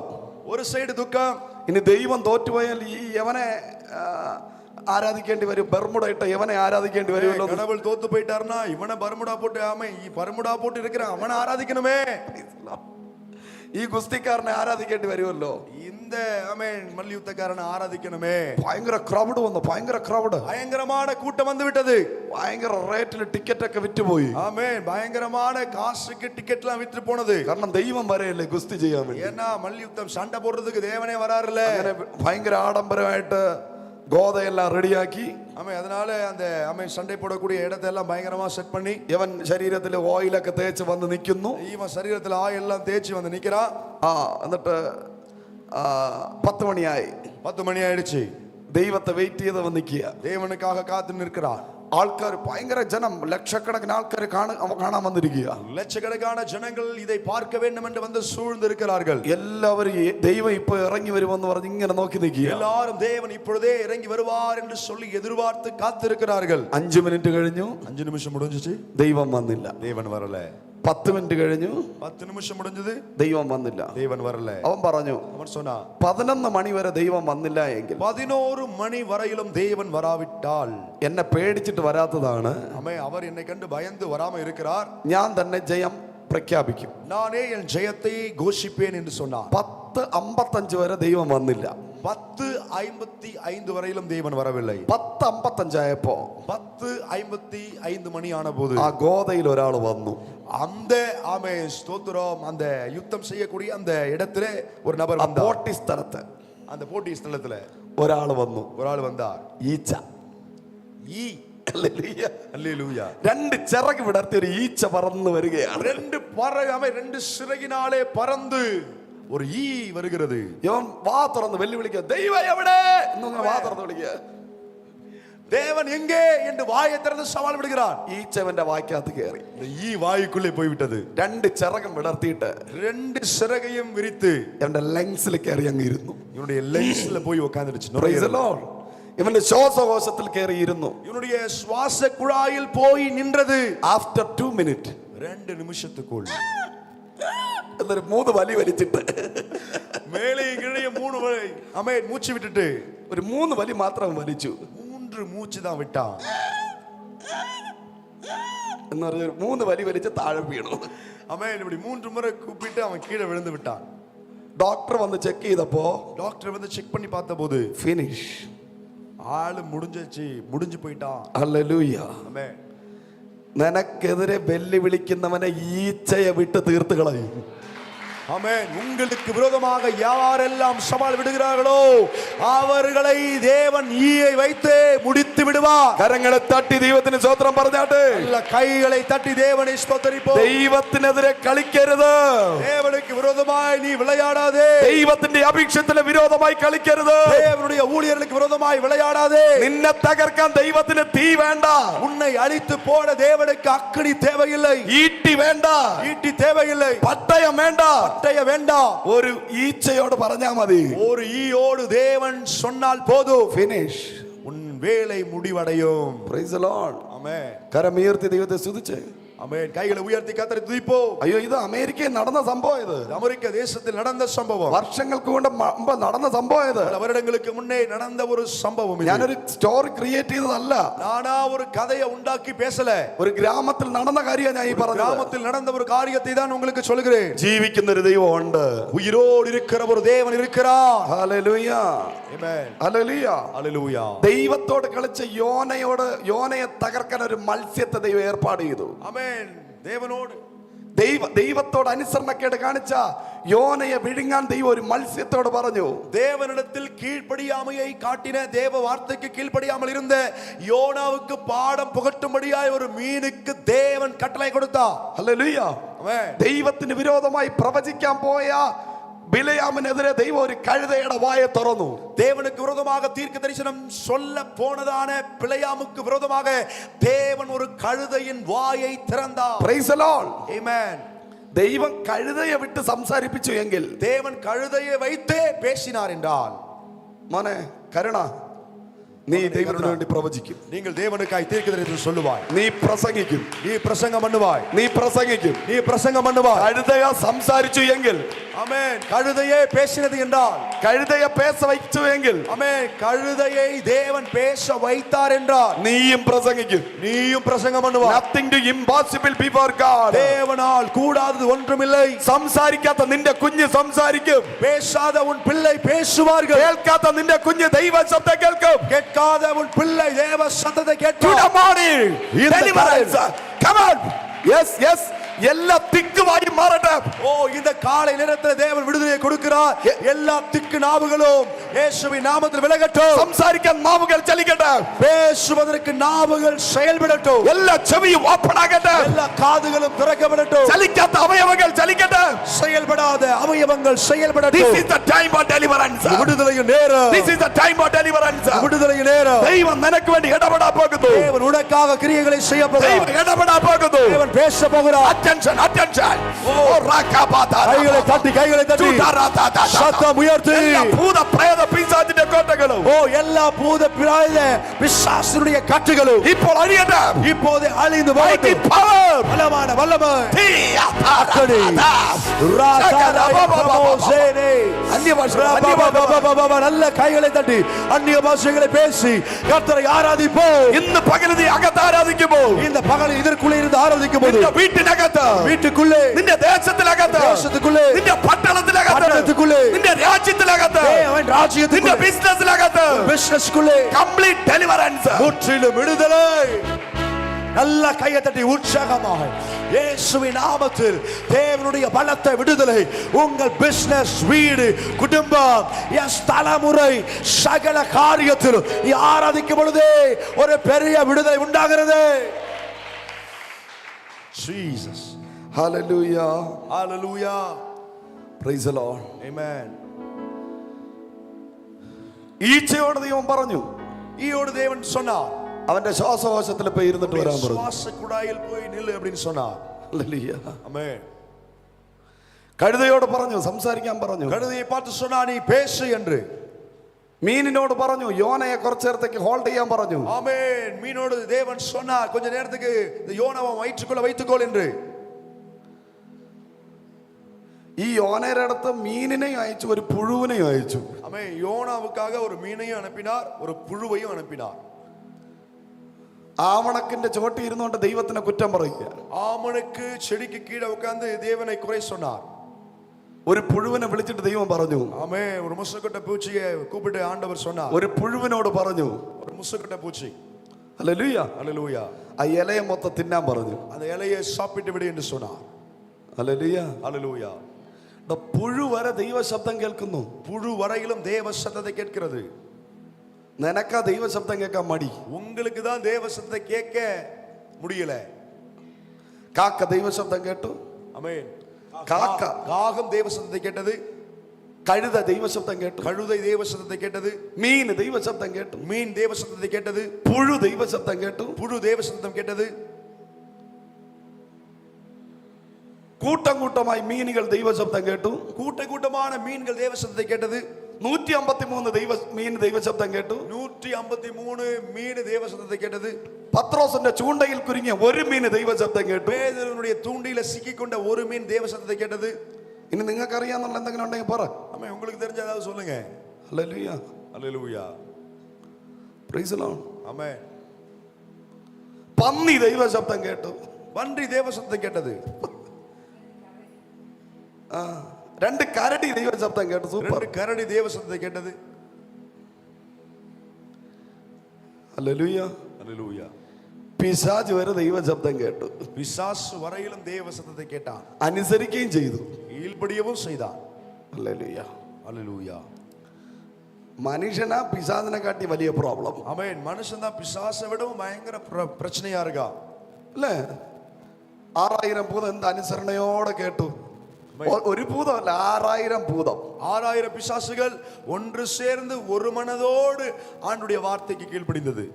ஒரு சைடு துக்கம். ഇനി ദൈവം തോറ്റുപോയാൽ ഈ യവനെ ആരാധിക്കേണ്ടി വരും, ബർമുഡ ഇട്ട യവനെ ആരാധിക്കേണ്ടി വരുമല്ലോ. கடவுள் தோத்து போயிட்டாருன்னா இவனை பர்முடா போட்டு பர்முடா போட்டு இருக்கிறான், அவனை ஆராதிக்கணுமே. ഈ ഗുസ്തിക്കാരനെ ആരാധിക്കേണ്ടി വരുമല്ലോ. இந்த மல்யுத்தக்காரனை ஆராதிக்கணுமே. ഭയങ്കര ക്രൗഡ് വന്നു, ഭയങ്കര ക്രൗഡ്, பயங்கரமான கூட்டம் வந்து விட்டது. ഭയങ്കര റേറ്റിൽ ടിക്കറ്റ് ഒക്കെ വിറ്റുപോയി. பயங்கரமான காசுக்கு டிக்கெட்லாம் விற்று போனது. കാരണം ദൈവം വരെയല്ലേ ഗുസ്തി ചെയ്യാൻ വേണ്ടി. ஏன்னா மல்யுத்தம் சண்டை போடுறதுக்கு தேவனே வராருல. അങ്ങനെ ഭയങ്കര ആഡംബരമായിട്ട് ഗോതയെല്ലാം റെഡിയാക്കി, அதனால அந்த சண்டை போடக்கூடிய இடத்தை எல்லாம் பயங்கரமா செட் பண்ணி, ഇവൻ ശരീരത്തിൽ ഓയിലൊക്കെ തേച്ച് വന്ന് നിൽക്കുന്നു. இவன் சரீரத்தில் ஆயில் எல்லாம் தேய்ச்சி வந்து நிக்கிறான். എന്നിട്ട് 10 മണിയായി. 10 மணி ஆயிடுச்சு. ദൈവത്തെ വെയിറ്റ് ചെയ്ത് വന്ന് നിൽക്കുക. தேவனுக்காக காத்து நிற்கிறான். ആൾക്കാർ, ഭയങ്കര ജനം, ലക്ഷക്കണക്കിന് ആൾക്കാർ കാണാൻ വന്നിരിക്കുക. லட்சக்கணக்கான ஜனங்கள் இதை பார்க்க வேண்டும் என்று வந்து சூழ்ந்து இருக்கிறார்கள். എല്ലാവരും ദൈവം ഇപ്പൊ ഇറങ്ങി വരുമെന്ന് പറഞ്ഞ് ഇങ്ങനെ നോക്കി നിൽക്കുക. எல்லாரும் தேவன் இப்பொழுதே இறங்கி வருவார் என்று சொல்லி எதிர்பார்த்து காத்திருக்கிறார்கள். 5 മിനിറ്റ് കഴിഞ്ഞു, 5 நிமிஷம் முடிஞ்சிச்சு, ദൈവം വന്നില്ല. தேவன் வரல. 10 മിനിറ്റ് കഴിഞ്ഞു, 10 நிமிஷம் முடிஞ்சது, ദൈവം വന്നില്ല. தேவன் வரல. അവൻ പറഞ്ഞു, அவன் சொன்னா, 11 മണി വരെ ദൈവം വന്നില്ല എങ്കിൽ, 11 மணி வரையிலும் தேவன் வராவிட்டால், എന്നെ പേടിച്ചിട്ട് വരാത്തതാണ്, அவர் என்னை கண்டு பயந்து வராம இருக்கிறார், ഞാൻ തന്നെ ജയം പ്രഖ്യാപിക്കും, நானே என் ஜெயத்தை கோஷிப்பேன் என்று சொன்னார். 10:55 വരെ ദൈവം വന്നില്ല. 10:55 வரையிலும் தேவன் வரவில்லை. 10:55 ആയപ്പോ 10:55 மணி ஆன போது ആ ഗോതയിൽ ഒരാൾ വന്നു. அந்த ஸ்தோத்திரம், அந்த யுத்தம் செய்யக்கூடிய அந்த இடத்துல ஒரு நபர் வந்தார். പോട്ടി സ്ഥലത്ത്, அந்த போட்டி ஸ்தலத்துல ഒരാൾ വന്നു. ஒரு ஆள் வந்தார். ഈച്ച. அல்லேலூயா. 2 ചിറക് വിടർത്തി ഒരു ഈച്ച പറന്ന് വരികയാണ്. 2 பறவை 2 சிறகினாலே பறந்து ஒரு ஈ வருகிறது. ഇവൻ വാ തുറന്ന് വെല്ലുവിളിക്കുക, ദൈവം എവിടെ എന്ന് വാ തുറന്ന് വിളിക്കുക. தேவன் எங்கே என்று வாயை திறந்து சவால் விடுகிறான். ഈച്ചവന്റെ വായ്ക്കകത്ത് കയറി. இந்த ஈ வாய்க்குள்ளே போய்விட்டது. 2 ചിറകും വിടർത്തിയിട്ട് 2 சிறகையும் விரித்து അവന്റെ ലങ്സിൽ കയറി അങ്ങ് ഇരുന്നു. இவனுடைய லென்ஸ்ல போய் உட்கார்ந்துடுச்சு. Praise the Lord. ഇവന്റെ ശ്വാസകോശത്തിൽ കയറി ഇരുന്നു. இவனுடைய சுவாச குழாயில் போய் நின்றது. ആഫ്റ്റർ 2 മിനിറ്റ്, 2 நிமிஷத்துக்குள் എന്നൊരു 3 വലി വലിച്ചിട്ട്, மேலே கீழே 3 வலி மூச்சு விட்டுட்டு ഒരു 3 വലി മാത്രം വലിച്ചു. 3 மூச்சு தான் விட்டான். എന്ന് പറഞ്ഞ 3 വലി വലിച്ച് താഴെ വീണു. இப்படி 3 முறை கூப்பிட்டு அவன் கீழே விழுந்து விட்டான். ഡോക്ടർ വന്ന് ചെക്ക് ചെയ്തപ്പോ, டாக்டர் வந்து செக் பண்ணி பார்த்தபோது ഫിനിഷ്, ஆளு முடிஞ்சு போயிட்டான். ഹല്ലേലൂയ. ஆமென். നിനക്കെതിരെ വെല്ലുവിളിക്കുന്നവനെ ഈച്ചയെ വിട്ട് തീർത്ത് കളയും. ஆமென். உங்களுக்கு விரோதமாக யாரெல்லாம் சவால் விடுகிறார்களோ அவர்களை தேவன் ஈயை வைத்து முடித்து விடுவார். കരങ്ങളെ തട്ടി ദൈവത്തിന് സ്തോത്രം പറഞ്ഞാട്ടെ. கைகளை தட்டி தேவனை ஸ்தோத்திரிப்போம். ദൈവത്തിനെതിരെ കളിക്കരുത്. தேவனுக்கு விரோதமாய் நீ விளையாடாதே. ദൈവത്തിന്റെ അഭിഷേകത്തിന് വിരോധമായി കളിക്കരുത്. தேவனுடைய ஊழியர்களுக்கு விரோதமாய் விளையாடாதே. നിന്നെ തകർക്കാൻ ദൈവത്തിന് തീ വേണ്ട. உன்னை அழித்து போட தேவனுக்கு அக்கினி தேவையில்லை. ഈട്ടി വേണ്ട. ஈட்டி தேவையில்லை. പട്ടയം വേണ്ട. பட்டய வேண்டாம். ഒരു ഈച്ചയോട് പറഞ്ഞാ മതി. ஒரு ஈயோடு தேவன் சொன்னால் போதும். ഫിനിഷ്. உன் வேலை முடிவடையும். Praise the Lord. ஆமென். കരമുയർത്തി ദൈവത്തെ സ്തുതിച്ച്. ஆமென். கைகளை உயர்த்தி கர்த்தரை துதிப்போம். അയ്യോ, ഇത് അമേരിക്കയിൽ നടന്ന സംഭവം. ഇത് அமெரிக்க தேசத்தில் நடந்த சம்பவம். വർഷങ്ങൾക്ക് മുമ്പ് നടന്ന സംഭവം. ഇത് பல வருடங்களுக்கு முன்னே நடந்த ஒரு சம்பவம். ഞാനൊരു സ്റ്റോറി ക്രിയേറ്റ് ചെയ്തതല്ല. நானா ஒரு கதையை உண்டாக்கி பேசல. ഒരു ഗ്രാമത്തിൽ നടന്ന കാര്യം ഞാൻ ഈ പറഞ്ഞത്. கிராமத்தில் நடந்த ஒரு காரியத்தை தான் உங்களுக்கு சொல்கிறேன். ജീവിക്കുന്ന ഒരു ദൈവം ഉണ്ട്. உயிரோடு இருக்கிற ஒரு தேவன் இருக்கிறார். ഹല്ലേലൂയ. ആമേൻ. ഹല്ലേലൂയ. ഹല്ലേലൂയ. ദൈവത്തോട് കളിച്ച യോനയെ തകർക്കാൻ ഒരു മത്സ്യത്തെ ദൈവം ഏർപ്പാട് ചെയ്തു. ആമേൻ. தேவனோடு ദൈവത്തോട് അനുസരണക്കേട് കാണിച്ച യോനയെ വിഴുങ്ങാൻ ദൈവം ഒരു മത്സ്യത്തോട് പറഞ്ഞു. தேவனிடத்தில் கீழ்ப்படியாமையை காட்டின தேவ வார்த்தைக்கு கீழ்ப்படியாமல் இருந்த யோனாவுக்கு பாடம் புகட்டும்படியாய் ஒரு மீனுக்கு தேவன் கட்டளை கொடுத்தார். ഹല്ലേലൂയ. ஆமென். ദൈവത്തിന് വിരോധമായി പ്രവചിക്കാൻ പോയ ബിലയാമിനെതിരെ ദൈവം ഒരു കഴുതയുടെ വായ തുറന്നു. தேவனுக்கு விரோதமாக தீர்க்க தரிசனம் சொல்ல போனதான பிளையாமுக்கு விரோதமாக தேவன் ஒரு கழுதையின் வாயை திறந்தார். Praise the Lord. Amen. ദൈവം കഴുതയെ വിട്ട് സംസാരിപ്പിച്ചു എങ്കിൽ தேவன் கழுதையை வைத்தே பேசினார் என்றால் മോനെ കരുണ, നീ ദൈവത്തിന് വേണ്ടി പ്രവചിക്കും. நீங்கள் தேவனுக்காய் தீர்க்கதரிசனம் சொல்லுவாய். നീ പ്രസംഗിക്കും. நீ பிரசங்கம் பண்ணுவாய். നീ പ്രസംഗിക്കും. நீ பிரசங்கம் பண்ணுவாய். കഴുതയെ സംസാരിച്ചു എങ്കിൽ, ஆமென், கழுதையே பேசினது என்றால், കഴുതയെ பேச வைച്ചു എങ്കിൽ, ஆமென், கழுதையை தேவன் பேச வைத்தார் என்றால் നീയും പ്രസംഗിക്കും. நீயும் பிரசங்கம் பண்ணுவாய். Nothing to impossible before God. தேவனால் கூடாதது ஒன்றுமில்லை. സംസാരിക്കാത്ത നിന്റെ കുഞ്ഞ് സംസാരിക്കും. பேசாத உன் பிள்ளை பேசுவார்கள். കേൾക്കാത്ത നിന്റെ കുഞ്ഞ് ദൈവ ശബ്ദം കേൾക്കും. கேட்காத உன் பிள்ளை தேவ சத்தத்தை To கேட்பார். the morning. இந்த Deliverance. Come on. Yes, yes. எல்லா திக்குவாய் மாறட்ടെ. ஓ, இந்த காலை நேரத்தில் தேவன் விடுதலையை கொடுக்கிறார். எல்லா திக்கு நாவுகளும் இயேசுவின் நாமத்தில் விலகட்டும். സംസാരിക്കാൻ നാവുകൾ ചലിക്കട്ടെ. பேசுவதற்கு நாவுகள் செயல்படட்டும். എല്ലാ ചെവിയും ഓപ്പൺ ആകട്ടെ. எல்லா காதுகளும் திறக்கப்படட்டும். ചലിക്കാത്ത അവയവങ്ങൾ ചലിക്കട്ടെ. செயல்படாத அவயவங்கள் This செயல்படட்டும். is the time of deliverance. விடுதலையின் நேரம். This is the time of deliverance. விடுதலையின் நேரம். ദൈവം നിനക്ക് വേണ്ടി ഇടപെടാൻ പോകുന്നു. தேவன் உனக்காக கிரியைகளை செய்ய ദൈവം போகிறார். ഇടപെടാൻ പോകുന്നു. தேவன் பேச போகிறார். Attention, attention. Oh, rakabata. கைகளை தட்டி சத்தம் உயர்த்தி. എല്ലാ ഭൂത പ്രേത പിശാചിന്റെ കോട്ടകളും ஓ, எல்லா பூத பிரேத பிசாசுடைய கட்டுகளும் ഇപ്പോൾ അഴിയട്ടെ. இப்போது அழிந்து Mighty போகட்டும். power. பலமான வல்லமை. തീ அக்கடி. நல்ல கைகளை தட்டி அந்நிய பாஷைகளை பேசி கர்த்தரை ஆராதிப்போம். ഇന്ന് പകൽ നീ അകത്ത് ആരാധിക്കുമ്പോൾ, இந்த பகலில் இதற்குள்ளே இருந்து ஆராதிக்கும் போது നിന്റെ വീട്ടിനകത്ത്, வீட்டுக்குள்ளே, നിന്റെ ദേശത്തിനകത്ത്, தேசத்துக்குள்ளே, നിന്റെ പട്ടണത്തിനകത്ത്, പട്ടണத்துக்குள்ளே, നിന്റെ രാജ്യത്തിനകത്ത്, அவன் ராஜ்யத்துக்குள்ளே, നിന്റെ ബിസിനസ്സിനകത്ത് பிசினஸ்க்குள்ளே കംപ്ലീറ്റ് ഡെലിവറൻസ്. முற்றிலும் விடுதலை. நல்ல கையை தட்டி உற்சாகமாக இயேசுவின் நாமத்தில் தேவனுடைய பலத்த விடுதலை உங்கள் பிசினஸ், வீடு, குடும்பம், தலைமுறை, சகல காரியத்தில் நீ ஆராதிக்கும் பொழுதே ஒரு பெரிய விடுதலை உண்டாகிறது. Jesus. Hallelujah. Hallelujah. Praise the Lord. Amen. ഈച്ചയോട് ദൈവം പറഞ്ഞു, ஈயோடு தேவன் சொன்னார், അവന്റെ ശ്വാസകോശത്തിൽ പോയി ഇരുന്നിട്ട് വരാൻ പറഞ്ഞു. சுவாச குழாயில் போய் நில்லு அப்படின்னு சொன்னார். Hallelujah. Amen. കഴുതയോട് പറഞ്ഞു, സംസാരിക്കാൻ പറഞ്ഞു. கழுதையை பார்த்து சொன்னார், நீ பேசு என்று. മീനിനോട് പറഞ്ഞു, യോനയെ കുറച്ചു നേരത്തേക്ക് ഹോൾഡ് ചെയ്യാൻ പറഞ്ഞു. ஆமென். மீனோடு தேவன் சொன்னார், கொஞ்ச நேரத்துக்கு இந்த யோனாவை வயிற்றுக்குள்ள வைத்துக்கொள் என்று. ഈ യോനയുടെ അടുത്ത് മീനിനെയും അയച്ചു, ഒരു പുഴുവിനെയും അയച്ചു. ஆமென். யோனாவுக்காக ஒரு மீனையும் அனுப்பினார், ஒரு புழுவையும் அனுப்பினார். ആവണക്കിന്റെ ചോട്ടി ഇരുന്നുകൊണ്ട് ദൈവത്തിനെ കുറ്റം പറയുക. ஆமணக்கு செடிக்கு கீழே உட்கார்ந்து தேவனை குறை சொன்னார். ഒരു പുഴുവിനെ വിളിച്ചിട്ട് ദൈവം പറഞ്ഞു. ஆமென். ஒரு முசுக்கட்ட பூச்சியை கூப்பிட்டு ஆண்டவர் சொன்னார். ഒരു പുഴുവിനോട് പറഞ്ഞു, ஒரு முசுக்கட்ட பூச்சி, ഹല്ലേലൂയ, ஹல்லேலூயா, ആ ഇലയെ മൊത്തം തിന്നാൻ പറഞ്ഞു. அந்த இலையை சாப்பிட்டு விடு என்று சொன்னார். ഹല്ലേലൂയ. ஹல்லேலூயா. പുഴു വരെ ദൈവ ശബ്ദം കേൾക്കുന്നു. புழு வரையிலும் தேவ சத்தத்தை கேட்கிறது. നിനക്കാ ദൈവ ശബ്ദം കേൾക്കാൻ മടി. உங்களுக்கு தான் தேவ சத்தத்தை கேட்க முடியல. കാക്ക ദൈവ ശബ്ദം കേട്ടു. ஆமென். കാക്ക, காகம் தேவ சத்தத்தை கேட்டது. കഴുത ദൈവ ശബ്ദം കേട്ടു. கழுதை தேவ சத்தத்தை கேட்டது. മീൻ ദൈവ ശബ്ദം കേട്ടു. மீன் தேவ சத்தத்தை கேட்டது. പുഴു ദൈവ ശബ്ദം കേട്ടു. புழு தேவ சத்தம் கேட்டது. കൂട്ടം കൂട്ടമായി മീനുകൾ ദൈവ ശബ്ദം കേട്ടു. கூட்ட கூட்டமான மீன்கள் தேவ சத்தத்தை கேட்டது. 153 മീൻ ദൈവ ശബ്ദം കേട്ടു. 153 மீன் தேவ சத்தத்தை கேட்டது. പത്രോസിന്റെ ചൂണ്ടയിൽ കുരുങ്ങിയ ഒരു മീൻ ദൈവ ശബ്ദം കേട്ടു. பேதுருவினுடைய தூண்டில சிக்கிக்கொண்ட ஒரு மீன் தேவ சத்தத்தை கேட்டது. ഇനി നിങ്ങൾക്ക് അറിയാന്നുള്ള എന്തെങ്കിലും ഉണ്ടെങ്കിൽ പറ. ஆமென். உங்களுக்கு தெரிஞ்ச ஏதாவது சொல்லுங்க. Hallelujah. Hallelujah. Praise the Lord. Amen. പന്നി ദൈവ ശബ്ദം കേട്ടു. பன்றி தேவ சத்தத்தை கேட்டது. രണ്ട് കരടി ദൈവ ശബ്ദം കേട്ടു. സൂപ്പർ. ரெண்டு கரடி தேவ சத்தத்தை கேட்டது. ഹല്ലേലൂയ. ஹல்லேலூயா. പിശാച് വരെ ദൈവശബ്ദം കേട്ടു, பிசாசு வரையிலும் தேவ சத்தத்தை கேட்டான், അനുസരിക്കുകയും ചെയ്തു. கீழ்ப்படியவும் செய்தான். ഹല്ലേലൂയ. ஹல்லேலூயா. മനുഷ്യനാ പിശാചിനെ കാട്ടി വലിയ പ്രോബ്ലം. ஆமென். மனுஷன் தான் பிசாசை விடவும் பயங்கர பிரச்சனையா இருக்கா അല്ലേ? 6000 ഭൂതം എന്ത് അനുസരണയോടെ കേട്ടു. ഒരു ഭൂതമല്ല, 6000 ഭൂതം. 6000 பிசாசுகள் ஒன்று சேர்ந்து ஒரு மனதோடு ஆண்டுடைய வார்த்தைக்கு கீழ்ப்படிந்தது.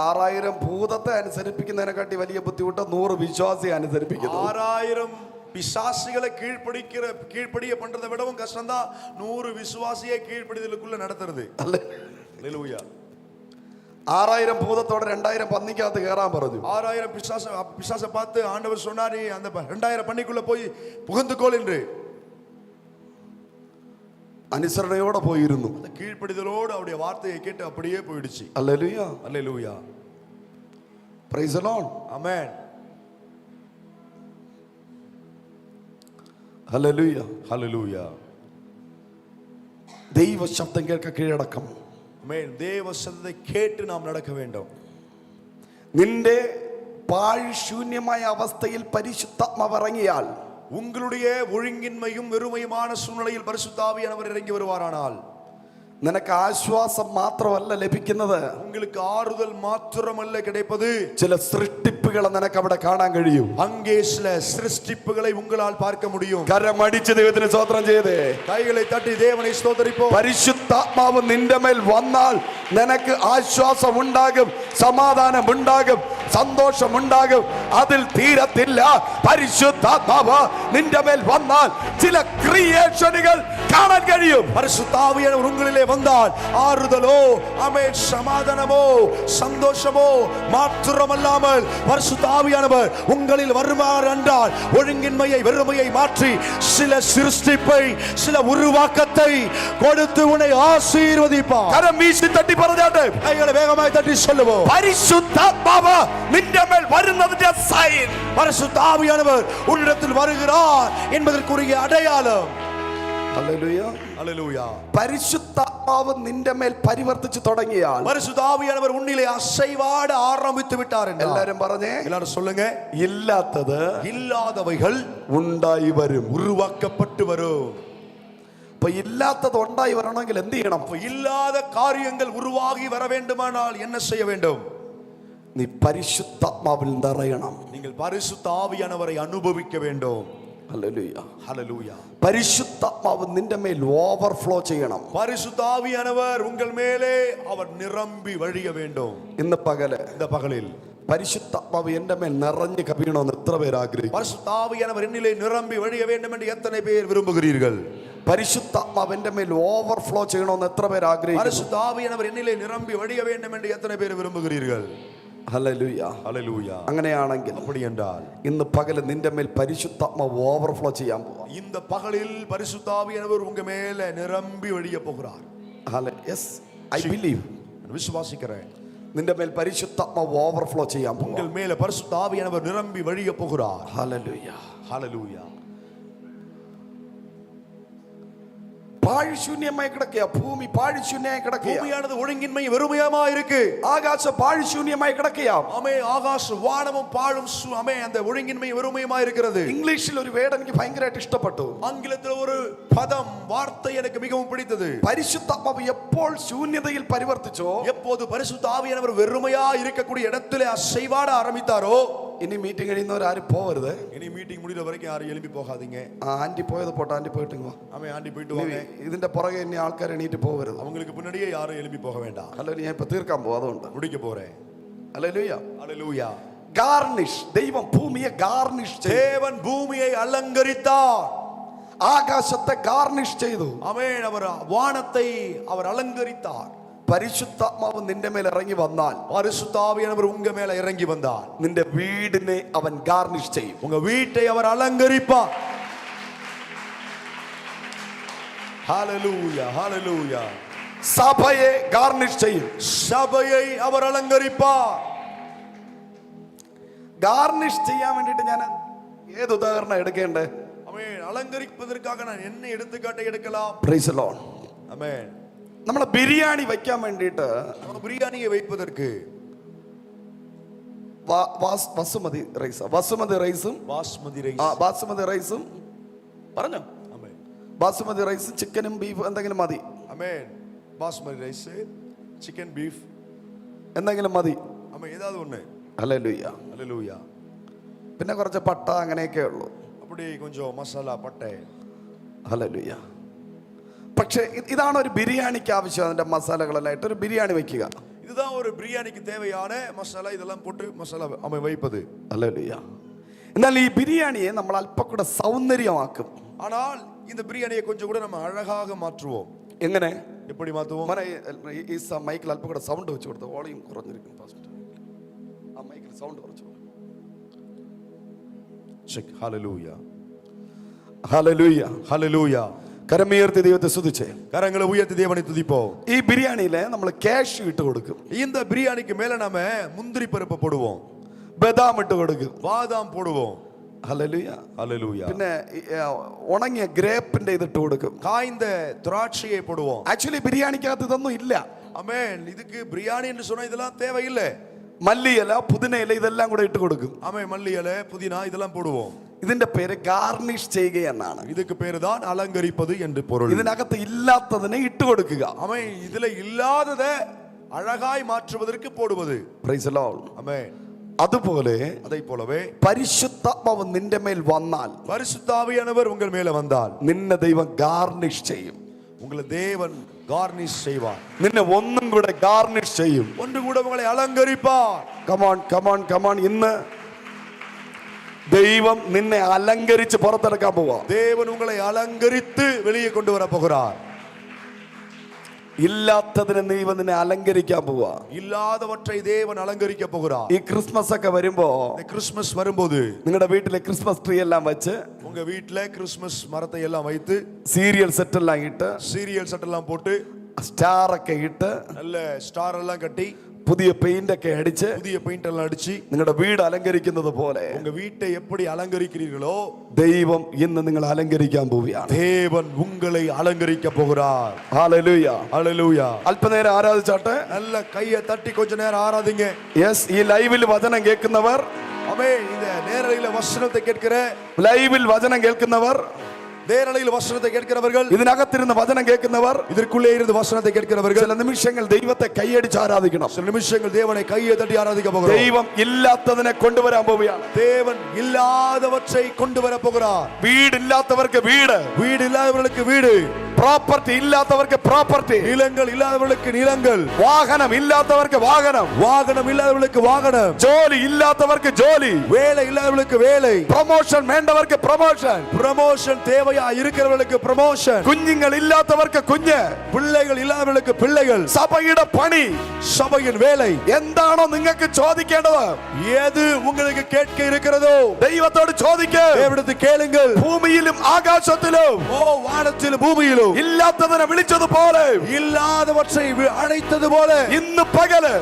6000 ഭൂതത്തെ അനുസരിപ്പിക്കുന്നതിനെക്കാട്ടി വലിയ ബുദ്ധിമുട്ട് 100 വിശ്വാസിയെ അനുസരിപ്പിക്കുന്നു. 6000 பிசாசுகளை கீழ்ப்படிய பண்றதை விடவும் கஷ்டம்தான் 100 விசுவாசியை கீழ்ப்படிதலுக்குள்ள நடத்துறது. ஹல்லேலூயா. 6000 ഭൂതത്തോടെ 2000 പന്നിക്കകത്ത് കയറാൻ പറഞ്ഞു. 6000 பிசாசை பார்த்து ஆண்டவர் சொன்னார், அந்த 2000 பன்னிக்குள்ள போய் புகுந்துக்கோள் என்று. അനുസരണയോടെ പോയിരുന്നു. அந்த கீழ்ப்படிதலோடு அவருடைய வார்த்தையை கேட்டு அப்படியே போயிடுச்சு. Hallelujah. Hallelujah. Praise the Lord. Amen. Hallelujah. Hallelujah. ദൈവ ശബ്ദം കേൾക്ക കീഴടക്കം. ஆமென். தேவ சத்தத்தை கேட்டு நாம் நடக்க வேண்டும். നിന്റെ പാഴ്ശൂന്യമായ അവസ്ഥയിൽ പരിശുദ്ധാത്മാവ് ഇറങ്ങിയാൽ, உங்களுடைய ஒழுங்கின்மையும் வெறுமையுமான சூழ்நிலையில் பரிசுத்த ஆவியானவர் இறங்கி வருவாரானால், നിനക്ക് ആശ്വാസം മാത്രമല്ല ലഭിക്കുന്നത്, உங்களுக்கு ஆறுதல் மாத்திரமல்ல கிடைப்பது, ചില സൃഷ്ടിപ്പുകളെ നിനക്ക് അവിടെ കാണാൻ കഴിയും. அங்கே சில சிருஷ்டிப்புகளை உங்களால் பார்க்க முடியும். കരമടിച്ച് ദൈവത്തിന് സ്തോത്രം ചെയ്തേ. கைகளை தட்டி தேவனை ஸ்தோத்திரிப்போம். പരിശുദ്ധാത്മാവ് നിന്റെ മേൽ വന്നാൽ നിനക്ക് ആശ്വാസം ഉണ്ടാകും, സമാധാനം ഉണ്ടാകും, സന്തോഷം ഉണ്ടാകും. അതിൽ തീരത്തില്ല. പരിശുദ്ധാത്മാവ് നിന്റെ മേൽ വന്നാൽ ചില ക്രിയേഷനുകൾ കാണാൻ കഴിയും. பரிசுத்த ஆவியானவர் உங்களிலே வந்தால் ஆறுதலோ, ஆமென், சமாதானமோ, சந்தோஷமோ மாத்திரமல்லாமல் பரிசுத்த ஆவியானவர் உங்களில் வருவார் என்றால் ஒழுங்கின்மையை வெறுமையை மாற்றி சில சிருஷ்டிப்பை, சில உருவாக்கத்தை கொடுத்து உன்னை ஆசீர்வதிப்பார். കരം വീശി തട്ടി പറഞ്ഞാട്ടെ, கைகளை வேகமாய் தட்டி சொல்லுவோம். പരിശുദ്ധാത്മാവ് നിന്റെ മേൽ വരുന്നതിന്റെ സൈൻ. பரிசுத்த ஆவியானவர் உன்னிடத்தில் வருகிறார் என்பதற்குரிய அடையாளம். ഹല്ലേലൂയ. ஹல்லேலூயா. പരിശുദ്ധാത്മാവ് നിന്റെ മേൽ പരിവർത്തിച്ചു തുടങ്ങിയാൽ, பரிசுத்த ஆவியானவர் உன்னிலே அசைவாட ஆரம்பித்து விட்டார் என்றால், എല്ലാരും പറഞ്ഞേ, எல்லாரும் சொல்லுங்க, ഇല്ലാത്തത് இல்லாதவைகள் ഉണ്ടായി വരും. உருவாக்கப்பட்டு வரும். ഇപ്പൊ ഇല്ലാത്തത് ഉണ്ടായി വരണമെങ്കിൽ എന്ത് ചെയ്യണം? இல்லாத காரியங்கள் உருவாகி வர வேண்டுமானால் என்ன செய்ய வேண்டும்? നീ പരിശുദ്ധാത്മാവിൽ നിറയണം. நீங்கள் பரிசுத்த ஆவியானவரை அனுபவிக்க வேண்டும். ഹല്ലേലൂയ. ஹல்லேலூயா. പരിശുദ്ധാത്മാവ് നിന്റെ മേൽ ഓവർഫ്ലോ ചെയ്യണം. பரிசுத்த ஆவியானவர் உங்கள் மேலே அவர் நிரம்பி வழிய வேண்டும். ഇന്ന് പകല് இந்த பகலில் പരിശുദ്ധാത്മാവ് എന്റെ മേൽ നിറഞ്ഞു കവിയണമെന്ന് എത്ര പേർ ആഗ്രഹിക്കും? பரிசுத்த ஆவியானவர் என்னிலே நிரம்பி வழிய வேண்டும் என்று எத்தனை பேர் விரும்புகிறீர்கள்? പരിശുദ്ധാത്മാവ് എന്റെ മേൽ ഓവർഫ്ലോ ചെയ്യണമെന്ന് എത്ര പേർ ആഗ്രഹിക്കും? பரிசுத்த ஆவியானவர் என்னிலே நிரம்பி வழிய வேண்டும் என்று எத்தனை பேர் விரும்புகிறீர்கள்? ഹല്ലേലൂയ. ஹல்லேலூயா. അങ്ങനെയാണെങ്കിൽ அப்படி என்றால் ഇന്ന് പകല് നിന്റെ മേൽ പരിശുദ്ധാത്മാവ് ഓവർഫ്ലോ ചെയ്യാൻ പോവാ. இந்த பகலில் பரிசுத்த ஆவியானவர் உங்க மேல நிரம்பி வழிய போகிறார். Yes, I believe. விசுவாசிக்கிறேன். നിന്റെ മേൽ പരിശുദ്ധാത്മാവ് ഓവർഫ്ലോ ചെയ്യാൻ പോവാ. உங்கள் மேல பரிசுத்த ஆவியானவர் நிரம்பி வழிய போகிறார். ഹല്ലേലൂയ. ஹல்லேலூயா. പാഴ്ശൂന്യമായി കിടക്കുക. ഭൂമി പാഴ്ശൂന്യമായി കിടക്കുക. பூமியானது ஒழுங்கின்மை வெறுமையமா இருக்கு. ആകാശം പാഴ്ശൂന്യമായി കിടക്കുക. ஆமே, ஆகாச வானமும் பாழும் ஆமே, அந்த ஒழுங்கின்மை வெறுமையமா இருக்கிறது. ഇംഗ്ലീഷിൽ ഒരു വേർഡ് എനിക്ക് ഭയങ്കരമായിട്ട് ഇഷ്ടപ്പെട്ടു. ஆங்கிலத்தில் ஒரு பதம், வார்த்தை எனக்கு மிகவும் பிடித்தது. പരിശുദ്ധാത്മാവ് എപ്പോൾ ശൂന്യതയിൽ പരിവർത്തിച്ചോ, எப்போது பரிசுத்த ஆவியானவர் வெறுமையா இருக்கக்கூடிய இடத்திலே அசைவாட ஆரம்பித்தாரோ, ഇനി മീറ്റിംഗ് കഴിയുന്നവർ ആരും പോവരുത്. இனி மீட்டிங் முடிகிற வரைக்கும் யாரும் எழும்பி போகாதீங்க. ആന്റി പോയത് പോട്ടെ, ആന്റി പോയിട്ട് വാ. ஆமே, ஆண்டி போயிட்டு வாங்க. ഇതിന്റെ പുറകെ ഇനി ആൾക്കാർ എണീറ്റ് പോവരുത്. அவங்களுக்கு முன்னாடியே யாரும் எழும்பி போக வேண்டாம். അല്ലെങ്കിൽ ഞാൻ ഇപ്പൊ തീർക്കാൻ പോകും, അതുകൊണ്ട്. முடிக்க போறேன். ഹല്ലേലൂയ. ஹல்லேலூயா. ഗാർണിഷ്. ദൈവം ഭൂമിയെ ഗാർണിഷ് ചെയ്തു. தேவன் பூமியை அலங்கரித்தார். ആകാശത്തെ ഗാർണിഷ് ചെയ്തു. ஆமென். அவர் வானத்தை அவர் அலங்கரித்தார். പരിശുദ്ധാത്മാവ് നിന്റെ മേൽ ഇറങ്ങി വന്നാൽ, பரிசுத்த ஆவியானவர் உங்க மேல இறங்கி வந்தார், നിന്റെ വീടിനെ അവൻ ഗാർണിഷ് ചെയ്യും. உங்க வீட்டை அவர் அலங்கரிப்பார். ஹalleluya. ஹalleluya. സഭയെ ഗാർണിഷ് ചെയ്യും. சபையை அவர் அலங்கரிப்பார். ഗാർണിഷ് ചെയ്യാൻ വേണ്ടിട്ട് ഞാൻ ഏത് ഉദാഹരണം എടുക്കേണ്ടേ? ஆமென். அலங்கரிப்பதற்காக நான் என்ன எடுத்துக்காட்டை எடுக்கலாம்? Praise the Lord. ஆமென். നമ്മളെ ബിരിയാണി വയ്ക്കാൻ വേണ്ടിയിട്ട് நம்ம பிரியாணியை வைப்பதற்கு വസുമതി റൈസ്, ബസുമതി റൈസും பாஸ்மதி ബാസുമതി റൈസും പറഞ്ഞോ, ஆமென் ബാസുമതി റൈസും ചിക്കനും ബീഫ് എന്തെങ്കിലും മതി. ஆமென் பாஸ்மதி ரைஸ் சிக்கன் பீஃப் എന്തെങ്കിലും മതി. ஆமென் ஏதாவது ஒண்ணு. ഹല്ലേലൂയ. ஹல்லேலூயா. പിന്നെ കുറച്ച് പട്ട അങ്ങനെയൊക്കെ ഉള്ളൂ. அப்படி கொஞ்சம் மசாலா பட்டை. ഹല്ലേലൂയ. പക്ഷേ ഇതാണ് ഒരു ബിരിയാണിക്ക് ആവശ്യം. അതിന്റെ മസാലകളെല്ലാം ഇട്ട് ഒരു ബിരിയാണി വെക്കുക. இதுதான் ஒரு பிரியாணிக்கு தேவையான மசாலா. இதெல்லாம் போட்டு மசாலா வைப்பது. ഹല്ലേലൂയ. എന്നാൽ ഈ ബിരിയാണിയെ നമ്മൾ അല്പം കൂടെ സൗന്ദര്യമാക്കും. ஆனால் இந்த பிரியாணியை கொஞ்சம் கூட நம்ம அழகாக மாற்றுவோம். എങ്ങനെ? எப்படி மாத்துவோம்? ഈ മൈക്കിൽ അല്പം കൂടെ സൗണ്ട് വെച്ച് കൊടുത്തു. വോളിയം കുറഞ്ഞിരിക്കും. ആ മൈക്കിൽ സൗണ്ട് കുറച്ചു. ചെക്ക്. ഹല്ലേലൂയ. ഹല്ലേലൂയ. ഹല്ലേലൂയ. കരമുയർത്തി ദൈവത്തെ സ്തുതിച്ചേ. கரங்களை உயர்த்தி தேவனை துதிப்போம். ഈ ബിരിയാണിയിലെ നമ്മൾ ക്യാഷ് ഇട്ട് കൊടുക്കും. இந்த பிரியாணிக்கு மேல நாம முந்திரி பருப்பு போடுவோம், ബദാം ഇട്ട് കൊടുക്കും, பாதாம் போடுவோம். ഹല്ലേലൂയ. ஹல்லேலூயா. പിന്നെ ഉണങ്ങിയ ഗ്രേപ്പിന്റെ ഇതിട്ട് കൊടുക്കും, காய்ந்த திராட்சையை போடுவோம். ആക്ച്വലി ബിരിയാണിക്കകത്ത് ഇതൊന്നും ഇല്ല. ஆமென். இதுக்கு பிரியாணி என்று சொன்னா இதெல்லாம் தேவையில்லை. മല്ലിയില, പുതിനയില ഇതെല്ലാം കൂടെ ഇട്ട് കൊടുക്കും. ஆமென். மல்லி இலை, புதினா இதெல்லாம் போடுவோம். ഇതിന്റെ പേര് ഗാർണിഷ് ചെയ്യുക എന്നാണ്. இதுக்கு பேரு தான் அலங்கரிப்பது என்று பொருள். ഇതിനകത്ത് ഇല്ലാത്തതിനെ ഇട്ട് കൊടുക്കുക. ஆமென். இதுல இல்லாததை அழகாய் மாற்றுவதற்கு போடுவது. Praise the Lord. ஆமென். അതുപോലെ அதை போலவே പരിശുദ്ധാത്മാവ് നിന്റെ മേൽ വന്നാൽ, பரிசுத்த ஆவியானவர் உங்கள் மேல வந்தால் നിന്നെ ദൈവം ഗാർണിഷ് ചെയ്യും. உங்களை தேவன் கார்னிஷ் செய்வார். നിന്നെ ഒന്നും കൂടെ ഗാർണിഷ് ചെയ്യും. ஒன்று கூட உங்களை அலங்கரிப்பார். Come on come on come on. ഇന്ന് ദൈവം നിന്നെ അലങ്കരിച്ച് പുറത്തെടുക്കാൻ പോവാ. தேவன் உங்களை அலங்கரித்து வெளியே கொண்டு வர போகிறார். ഇല്ലാത്തതിനെ ദൈവം നിന്നെ അലങ്കരിക്കാൻ പോവാ. இல்லாதவற்றை தேவன் அலங்கரிக்க போகிறார். ഈ ക്രിസ്മസ് ഒക്കെ വരുമ്പോ, கிறிஸ்மஸ் வரும்போது നിങ്ങളുടെ വീട്ടിലെ ക്രിസ്മസ് ട്രീ എല്ലാം വെച്ച്, உங்க வீட்டுல கிறிஸ்மஸ் மரத்தை எல்லாம் வைத்து, സീരിയൽ സെറ്റ് എല്ലാം ഇട്ട്, சீரியல் செட் எல்லாம் போட்டு, സ്റ്റാർ ഒക്കെ ഇട്ട്, நல்ல ஸ்டார் எல்லாம் கட்டி, പുതിയ പെയിന്റ് ഒക്കെ അടിച്ച്, புதிய பெயிண்ட் எல்லாம் அடிச்சு നിങ്ങളുടെ വീട് അലങ്കരിക്കുന്നത് പോലെ உங்க வீட்டை எப்படி அலங்கரிக்கிறீர்களோ ദൈവം ഇന്ന് നിങ്ങൾ അലങ്കരിക്കാൻ പോവുകയാണ്. தேவன் உங்களை அலங்கரிக்க போகிறார். ഹല്ലേലൂയ. ஹல்லேலூயா. അല്പനേരം ആരാധിച്ചാട്ടെ. நல்ல கையை தட்டி கொஞ்ச நேரம் ஆராதிங்க. യെസ്, ഈ ലൈവിൽ വചനം കേൾക്കുന്നവർ, ஆமென். இந்த நேரலையில வசனத்தை கேட்கிற, ലൈവിൽ വചനം കേൾക്കുന്നവർ, நேரலையில் வசனத்தை கேட்கிறவர்கள், ഇതിനകത്തിരുന്ന് വചനം കേൾക്കുന്നവർ, இதற்குள்ளே இருந்து வசனத்தை கேட்கிறவர்கள் ചില നിമിഷങ്ങൾ ദൈവത്തെ കൈയടിച്ച് ആരാധിക്കണം. சில நிமிஷங்கள் தேவனை கையை தட்டி ஆராதிக்க போகிறோம். ദൈവം ഇല്ലാത്തതിനെ കൊണ്ടുവരാൻ പോവുകയാണ്. தேவன் இல்லாதவற்றை கொண்டு வர போகிறார். വീടില്ലാത്തവർക്ക് വീട്, வீடு இல்லாதவர்களுக்கு வீடு, പ്രോപ്പർട്ടി ഇല്ലാത്തവർക്ക് പ്രോപ്പർട്ടി, நிலங்கள் இல்லாதவர்களுக்கு நிலங்கள், വാഹനം ഇല്ലാത്തവർക്ക് വാഹനം, வாகனம் இல்லாதவர்களுக்கு வாகனம், ജോലി ഇല്ലാത്തവർക്ക് ജോലി, வேலை இல்லாதவர்களுக்கு வேலை, പ്രൊമോഷൻ വേണ്ടവർക്ക് പ്രൊമോഷൻ, ப்ரமோஷன் தேவையா இருக்கிறவர்களுக்கு ப்ரமோஷன், കുഞ്ഞുങ്ങൾ ഇല്ലാത്തവർക്ക് കുഞ്ഞ്, பிள்ளைகள் இல்லாதவர்களுக்கு பிள்ளைகள், സഭയുടെ പണി, சபையின் வேலை. എന്താണോ നിങ്ങൾക്ക് ചോദിക്കേണ്ടത്, எது உங்களுக்கு கேட்க இருக்கிறதோ ദൈവത്തോട് ചോദിക്ക്. தேவனிடத்தில் கேளுங்கள். ഭൂമിയിലും ആകാശത്തിലും ஓ வானத்திலும் பூமியிலும் ഇല്ലാത്തതിനെ വിളിച്ചതുപോലെ, இல்லாதவற்றை அழைத்தது போல ഇന്ന് പകല്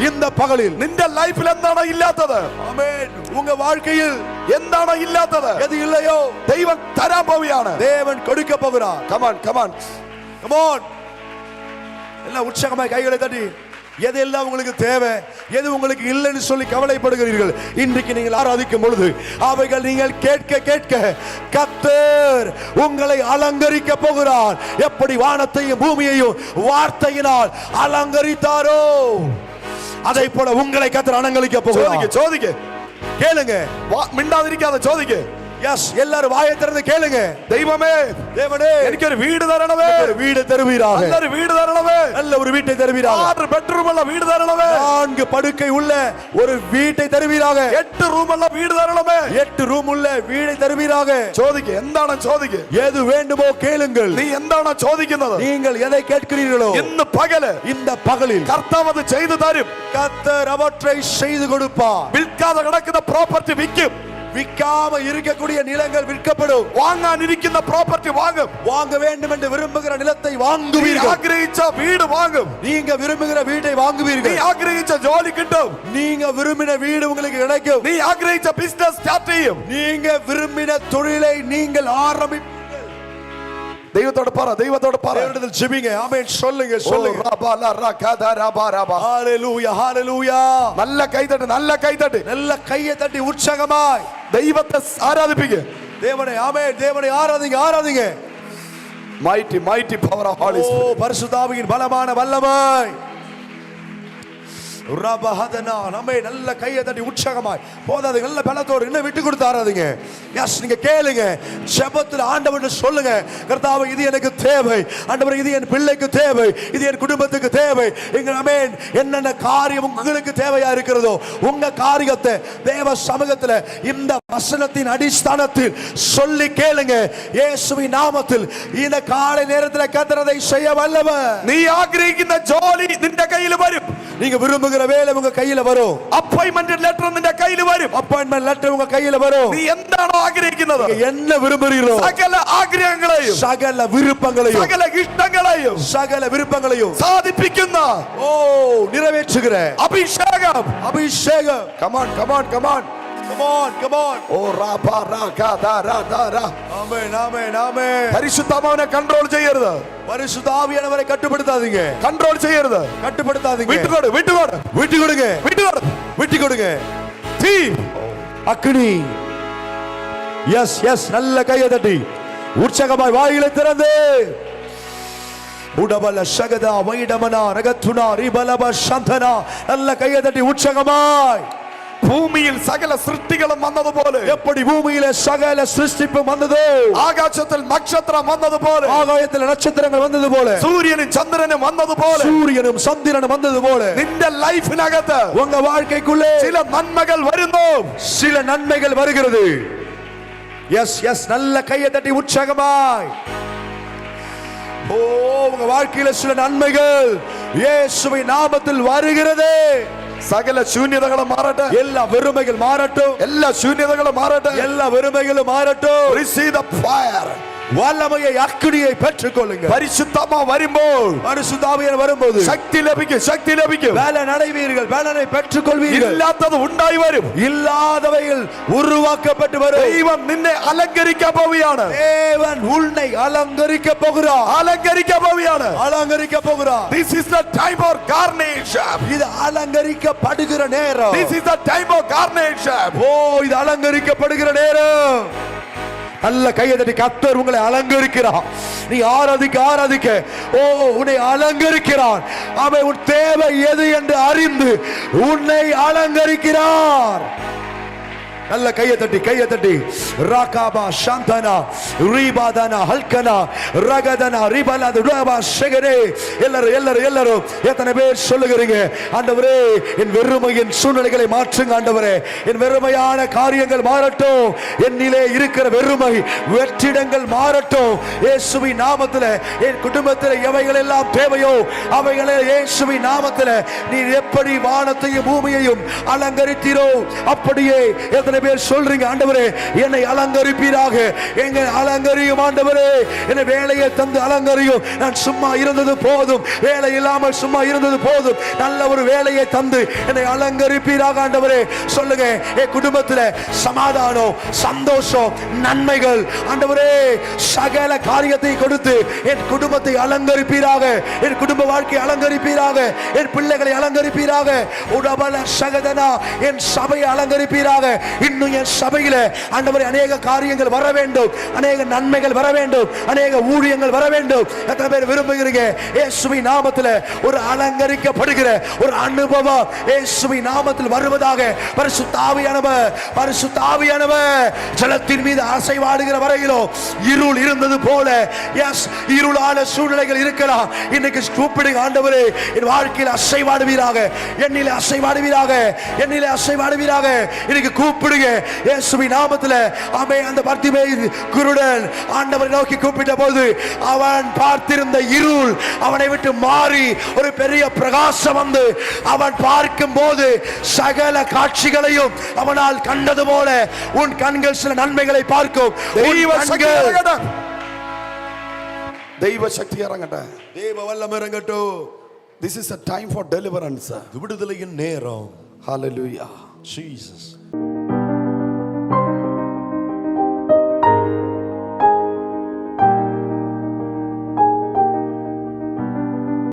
இந்த பகலில் നിന്റെ ലൈഫിൽ എന്താണോ ഇല്ലാത്തത്, ஆமென், உங்க வாழ்க்கையில் എന്താണോ ഇല്ലാത്തത്, எது இல்லையோ ദൈവം തരാൻ പോവുകയാണ്. தேவன் கொடுக்க போகிறார். Come on come on come on. எல்லாம் உற்சாகமாய் கைகளை தட்டி, எதெல்லாம் உங்களுக்கு தேவை, எது உங்களுக்கு இல்லைன்னு சொல்லி கவலைப்படுகிறீர்கள், இன்றைக்கு நீங்கள் ஆராதிக்கும் பொழுது அவைகள் நீங்கள் கேட்க கேட்க கர்த்தர் உங்களை அலங்கரிக்க போகிறார். எப்படி வானத்தையும் பூமியையும் வார்த்தையினால் அலங்கரித்தாரோ அதை போல உங்களை கர்த்தர் அலங்கரிக்க போகிறார். ചോദിക്ക്, கேளுங்க. മിണ്ടാതിരിക്കാതെ ചോദിക്ക്. எஸ், எல்லாரும் வாயை திறந்து கேளுங்க. ദൈവമേ, தேவனே, എനിക്കൊരു വീട് തരണമേ, ஒரு வீடு தருவீராக, നല്ലൊരു വീട് തരണമേ, நல்ல ஒரு வீட்டை தருவீராக, 6 ബെഡ്റൂം ഉള്ള വീട് തരണമേ, 4 படுக்கை உள்ள ஒரு வீட்டை தருவீராக, 8 റൂം ഉള്ള വീട് തരണമേ, 8 ரூம் உள்ள வீடை தருவீராக. ചോദിക്ക്, എന്താണ് ചോദിക്ക്, எது வேண்டுமோ கேளுங்கள். നീ എന്താണോ ചോദിക്കുന്നത്, நீங்கள் எதை கேட்கிறீர்களோ ഇന്ന് പകല് இந்த பகலில் കർത്താവ് അത് ചെയ്തു തരും. கர்த்தர் அவற்றை செய்து கொடுப்பார். വിൽക്കാതെ കിടക്കുന്ന പ്രോപ്പർട്ടി വിൽക്കും, விற்காம இருக்கக்கூடிய நிலங்கள் விற்கப்படும். വാങ്ങാനിരിക്കുന്ന പ്രോപ്പർട്ടി വാങ്ങും, வாங்க வேண்டும் என்று விரும்புகிற நிலத்தை നീ வாங்குவீர்கள். ആഗ്രഹിച്ച വീട് വാങ്ങും, நீங்க விரும்புகிற வீட்டை നീ வாங்குவீர்கள். ആഗ്രഹിച്ച ജോലി കിട്ടും, நீங்க விரும்பின வீடு உங்களுக்கு கிடைக்கும். നീ ആഗ്രഹിച്ച ബിസിനസ് സ്റ്റാർട്ട് ചെയ്യും. நீங்க விரும்பின தொழிலை நீங்கள் ஆரம்பிப்பீர்கள். தெய்வத்தோட பாரு, தெய்வத்தோட பாரு. தேவனிடத்தில் ஜெபிங்க. ஆமென். சொல்லுங்க ஓ சொல்லுங்க. ரபா லா ரா கதா ரபா ரபா. ஹalleluya ஹalleluya. நல்ல கைதட்டு, நல்ல கைதட்டு. நல்ல கையை தட்டி உற்சாகமாய் தெய்வத்தை ஆராதிப்பீங்க. தேவனை ஆமென். தேவனை ஆராதிங்க ஆராதிங்க. mighty mighty power of Holy O Spirit. பரிசுத்த ஆவியின் பலமான வல்லமை. ரபஹதனா நம்மை நல்ல கையை தட்டி உற்சாகமாய் போதாது நல்ல பலத்தோடு இன்னும் விட்டு கொடுத்து ஆராதிங்க. எஸ் நீங்க கேளுங்க. ஜெபத்தில் ஆண்டவர்கிட்ட சொல்லுங்க, கர்த்தாவே இது எனக்கு தேவை, ஆண்டவரே இது என் பிள்ளைக்கு தேவை, இது என் குடும்பத்துக்கு தேவை. எங்க ஆமென். என்னென்ன காரியம் உங்களுக்கு தேவையா இருக்கிறதோ உங்க காரியத்தை தேவ சமூகத்தில் இந்த வசனத்தின் அடிஸ்தானத்தில் சொல்லி கேளுங்க. இயேசுவின் நாமத்தில் இந்த காலை நேரத்தில் கர்த்தரதை செய்ய வல்லவர். നീ ആഗ്രഹിക്കുന്ന ജോലി നിന്റെ കയ്യിൽ വരും. நீங்க விரும்புகிற வேலை உங்க கையில வரும். അപ്പോയിന്റ്മെന്റ് ലെറ്റർ നിന്റെ കയ്യിൽ വരും. அப்பாயின்ட்மென்ட் லெட்டர் உங்க கையில வரும். നീ എന്താണോ ആഗ്രഹിക്കുന്നത്, என்ன விரும்புகிறீர்களோ സകല ആഗ്രഹങ്ങളെയും சகல விருப்பங்களையும் സകല ഇഷ്ടങ്ങളെയും சகல விருப்பங்களையும் സാധിപ്പിക്കുന്ന ஓ நிறைவேற்றுகிற അഭിഷേകം. அபிஷேகம். Come on, come on, come on. Come on, come on. ഓ റബാ രാ കദാ രാ ദാ രാ. ஆமென் ஆமென் ஆமென். പരിശുദ്ധാത്മാവിനെ കൺട്രോൾ ചെയ്യരുത്. பரிசுத்த ஆவியானவரை கட்டுப்படுத்தாதீங்க. കൺട്രോൾ ചെയ്യരുത്. கட்டுப்படுத்தாதீங்க. വിട്ടുകൊടു, വിട്ടുകൊടു, விட்டு கொடுங்க. വിട്ടുകൊടു. விட்டு கொடுங்க. തീ அக்னி. எஸ் எஸ் நல்ல கையை தட்டி உற்சாகமாய் வாயிலை திறந்து உடபல சகதா வைடமனா ரகத்துனா ரிபலப சந்தனா நல்ல கையை தட்டி உற்சாகமாய் ഭൂമിയിൽ സകല സൃഷ്ടികളും വന്നതുപോലെ, எப்படி பூமியிலே சகல சிருஷ்டிப்பும் வந்ததோ, ആകാശത്തിൽ നക്ഷത്രം വന്നതുപോലെ, ஆகாயத்தில் நட்சத்திரங்கள் வந்தது போல, സൂര്യനും ചന്ദ്രനും വന്നതുപോലെ, சூரியனும் சந்திரனும் வந்தது போல നിന്റെ ലൈഫിനകത്ത് உங்க வாழ்க்கைக்குள்ளே ചില നന്മകൾ വരുന്നു. சில நன்மைகள் வருகிறது. எஸ் எஸ் நல்ல கையை தட்டி உற்சாகமாய் ஓ உங்க வாழ்க்கையில சில நன்மைகள் இயேசுவின் நாமத்தில் வருகிறது. സകല ശൂന്യതകളും മാറട്ടെ. எல்லா வெறுமைகள் மாறட்டும். എല്ലാ ശൂന്യതകളും മാറട്ടെ. எல்லா வெறுமைகளும் மாறட்டும். Receive the fire. வல்லமையை அக்கினியை பெற்றுக்கொள்ளுங்க. പരിശുദ്ധാത്മാവ് വരുമ്പോൾ பரிசுத்த ஆவியானவர் வரும்போது ശക്തി ലഭിക്കും, ശക്തി ലഭിക്കും. பலன் அடைவீர்கள், பலனை பெற்றுக்கொள்வீர்கள். ഇല്ലാത്തത് ഉണ്ടായി വരും. இல்லாதவைகள் உருவாக்கப்பட்டு வரும். ദൈവം നിന്നെ അലങ്കരിക്കാൻ പോവുകയാണ്. தேவன் உன்னை அலங்கரிக்க போகிறார். അലങ്കരിക്കാൻ പോവുകയാണ്. அலங்கரிக்க போகிறார். This is the time for garnishing. இது அலங்கரிக்கப்படுகிற நேரம். This is the time for garnishing. ஓ இது அலங்கரிக்கப்படுகிற நேரம். நல்ல கையை தட்டி கர்த்தர் உங்களை அலங்கரிக்கிறார். நீ ஆராதிக்க ஆராதிக்க ஓ உன்னை அலங்கரிக்கிறார். அவன் உன் தேவை எது என்று அறிந்து உன்னை அலங்கரிக்கிறார். நல்ல கையை தட்டி ராகாபா சாந்தனா ரீபாதனா ஹல்கனா ரகதனா ரிபலது ரபா ஷகரே எல்லாரும் எத்தனை பேர் சொல்லுகிறீங்க, ஆண்டவரே என் வெறுமையின் சூழ்நிலைகளை மாற்றுங்க, ஆண்டவரே என் வெறுமையான காரியங்கள் மாறட்டும், என்னிலே இருக்கிற வெறுமை வெற்றிடங்கள் மாறட்டும் இயேசுவின் நாமத்தில். என் குடும்பத்தில் எவைகள் எல்லாம் தேவையோ அவைகளை இயேசுவின் நாமத்தில் நீர் எப்படி வானத்தையும் பூமியையும் அலங்கரித்தீரோ அப்படியே எத்தனை பேர் சொல்றீங்க, ஆண்டவரே என்னை அலங்கரிப்பீராக, எங்க அலங்கரியும் ஆண்டவரே, என்னை வேலையை தந்து அலங்கரியும். நான் சும்மா இருந்தது போதும், வேலை இல்லாமல் சும்மா இருந்தது போதும், நல்ல ஒரு வேலையை தந்து என்னை அலங்கரிப்பீராக ஆண்டவரே. சொல்லுங்க, என் குடும்பத்தில் சமாதானம், சந்தோஷம், நன்மைகள் ஆண்டவரே சகல காரியத்தை கொடுத்து என் குடும்பத்தை அலங்கரிப்பீராக, என் குடும்ப வாழ்க்கையை அலங்கரிப்பீராக, என் பிள்ளைகளை அலங்கரிப்பீராக, உடபல சகதனா என் சபையை அலங்கரிப்பீராக. இன்னும் என் சபையில ஆண்டவரே அநேக காரியங்கள் வர வேண்டும், அநேக நன்மைகள் வர வேண்டும், அநேக ஊழியங்கள் வர வேண்டும். எத்தனை பேர் விரும்புகிறீங்க இயேசுவின் நாமத்தில் ஒரு அலங்கரிக்கப்படுகிற ஒரு அனுபவம் இயேசுவின் நாமத்தில் வருவதாக. பரிசுத்த ஆவியானவர் ஜலத்தின் மீது அசைவாடுகிற வரையிலோ இருள் இருந்தது போல, எஸ் இருளான சூழ்நிலைகள் இருக்கலாம், இன்னைக்கு கூப்பிடுங்க, ஆண்டவரே என் வாழ்க்கையில் அசைவாடுவீராக, என்னிலே அசைவாடுவீராக, என்னிலே அசைவாடுவீராக. இன்னைக்கு கூப்பிடுங்க இயேசுவின் நாமத்தில். ஆமென். அந்த பர்த்திமேயு குருடன் ஆண்டவரை நோக்கி கூப்பிட்ட போது அவன் பார்த்திருந்த இருள் அவனை விட்டு மாறி ஒரு பெரிய பிரகாசம் வந்து அவன் பார்க்கும் போது சகல காட்சிகளையும் அவனால் கண்டது போல உன் கண்கள் சில நன்மைகளை பார்க்கும். ദൈവ ശക്തി ഇറങ്ങട്ടെ. தேவ வல்லமை இறங்கட்டும். This is a time for deliverance. விடுதலையின் நேரம். Hallelujah. Jesus.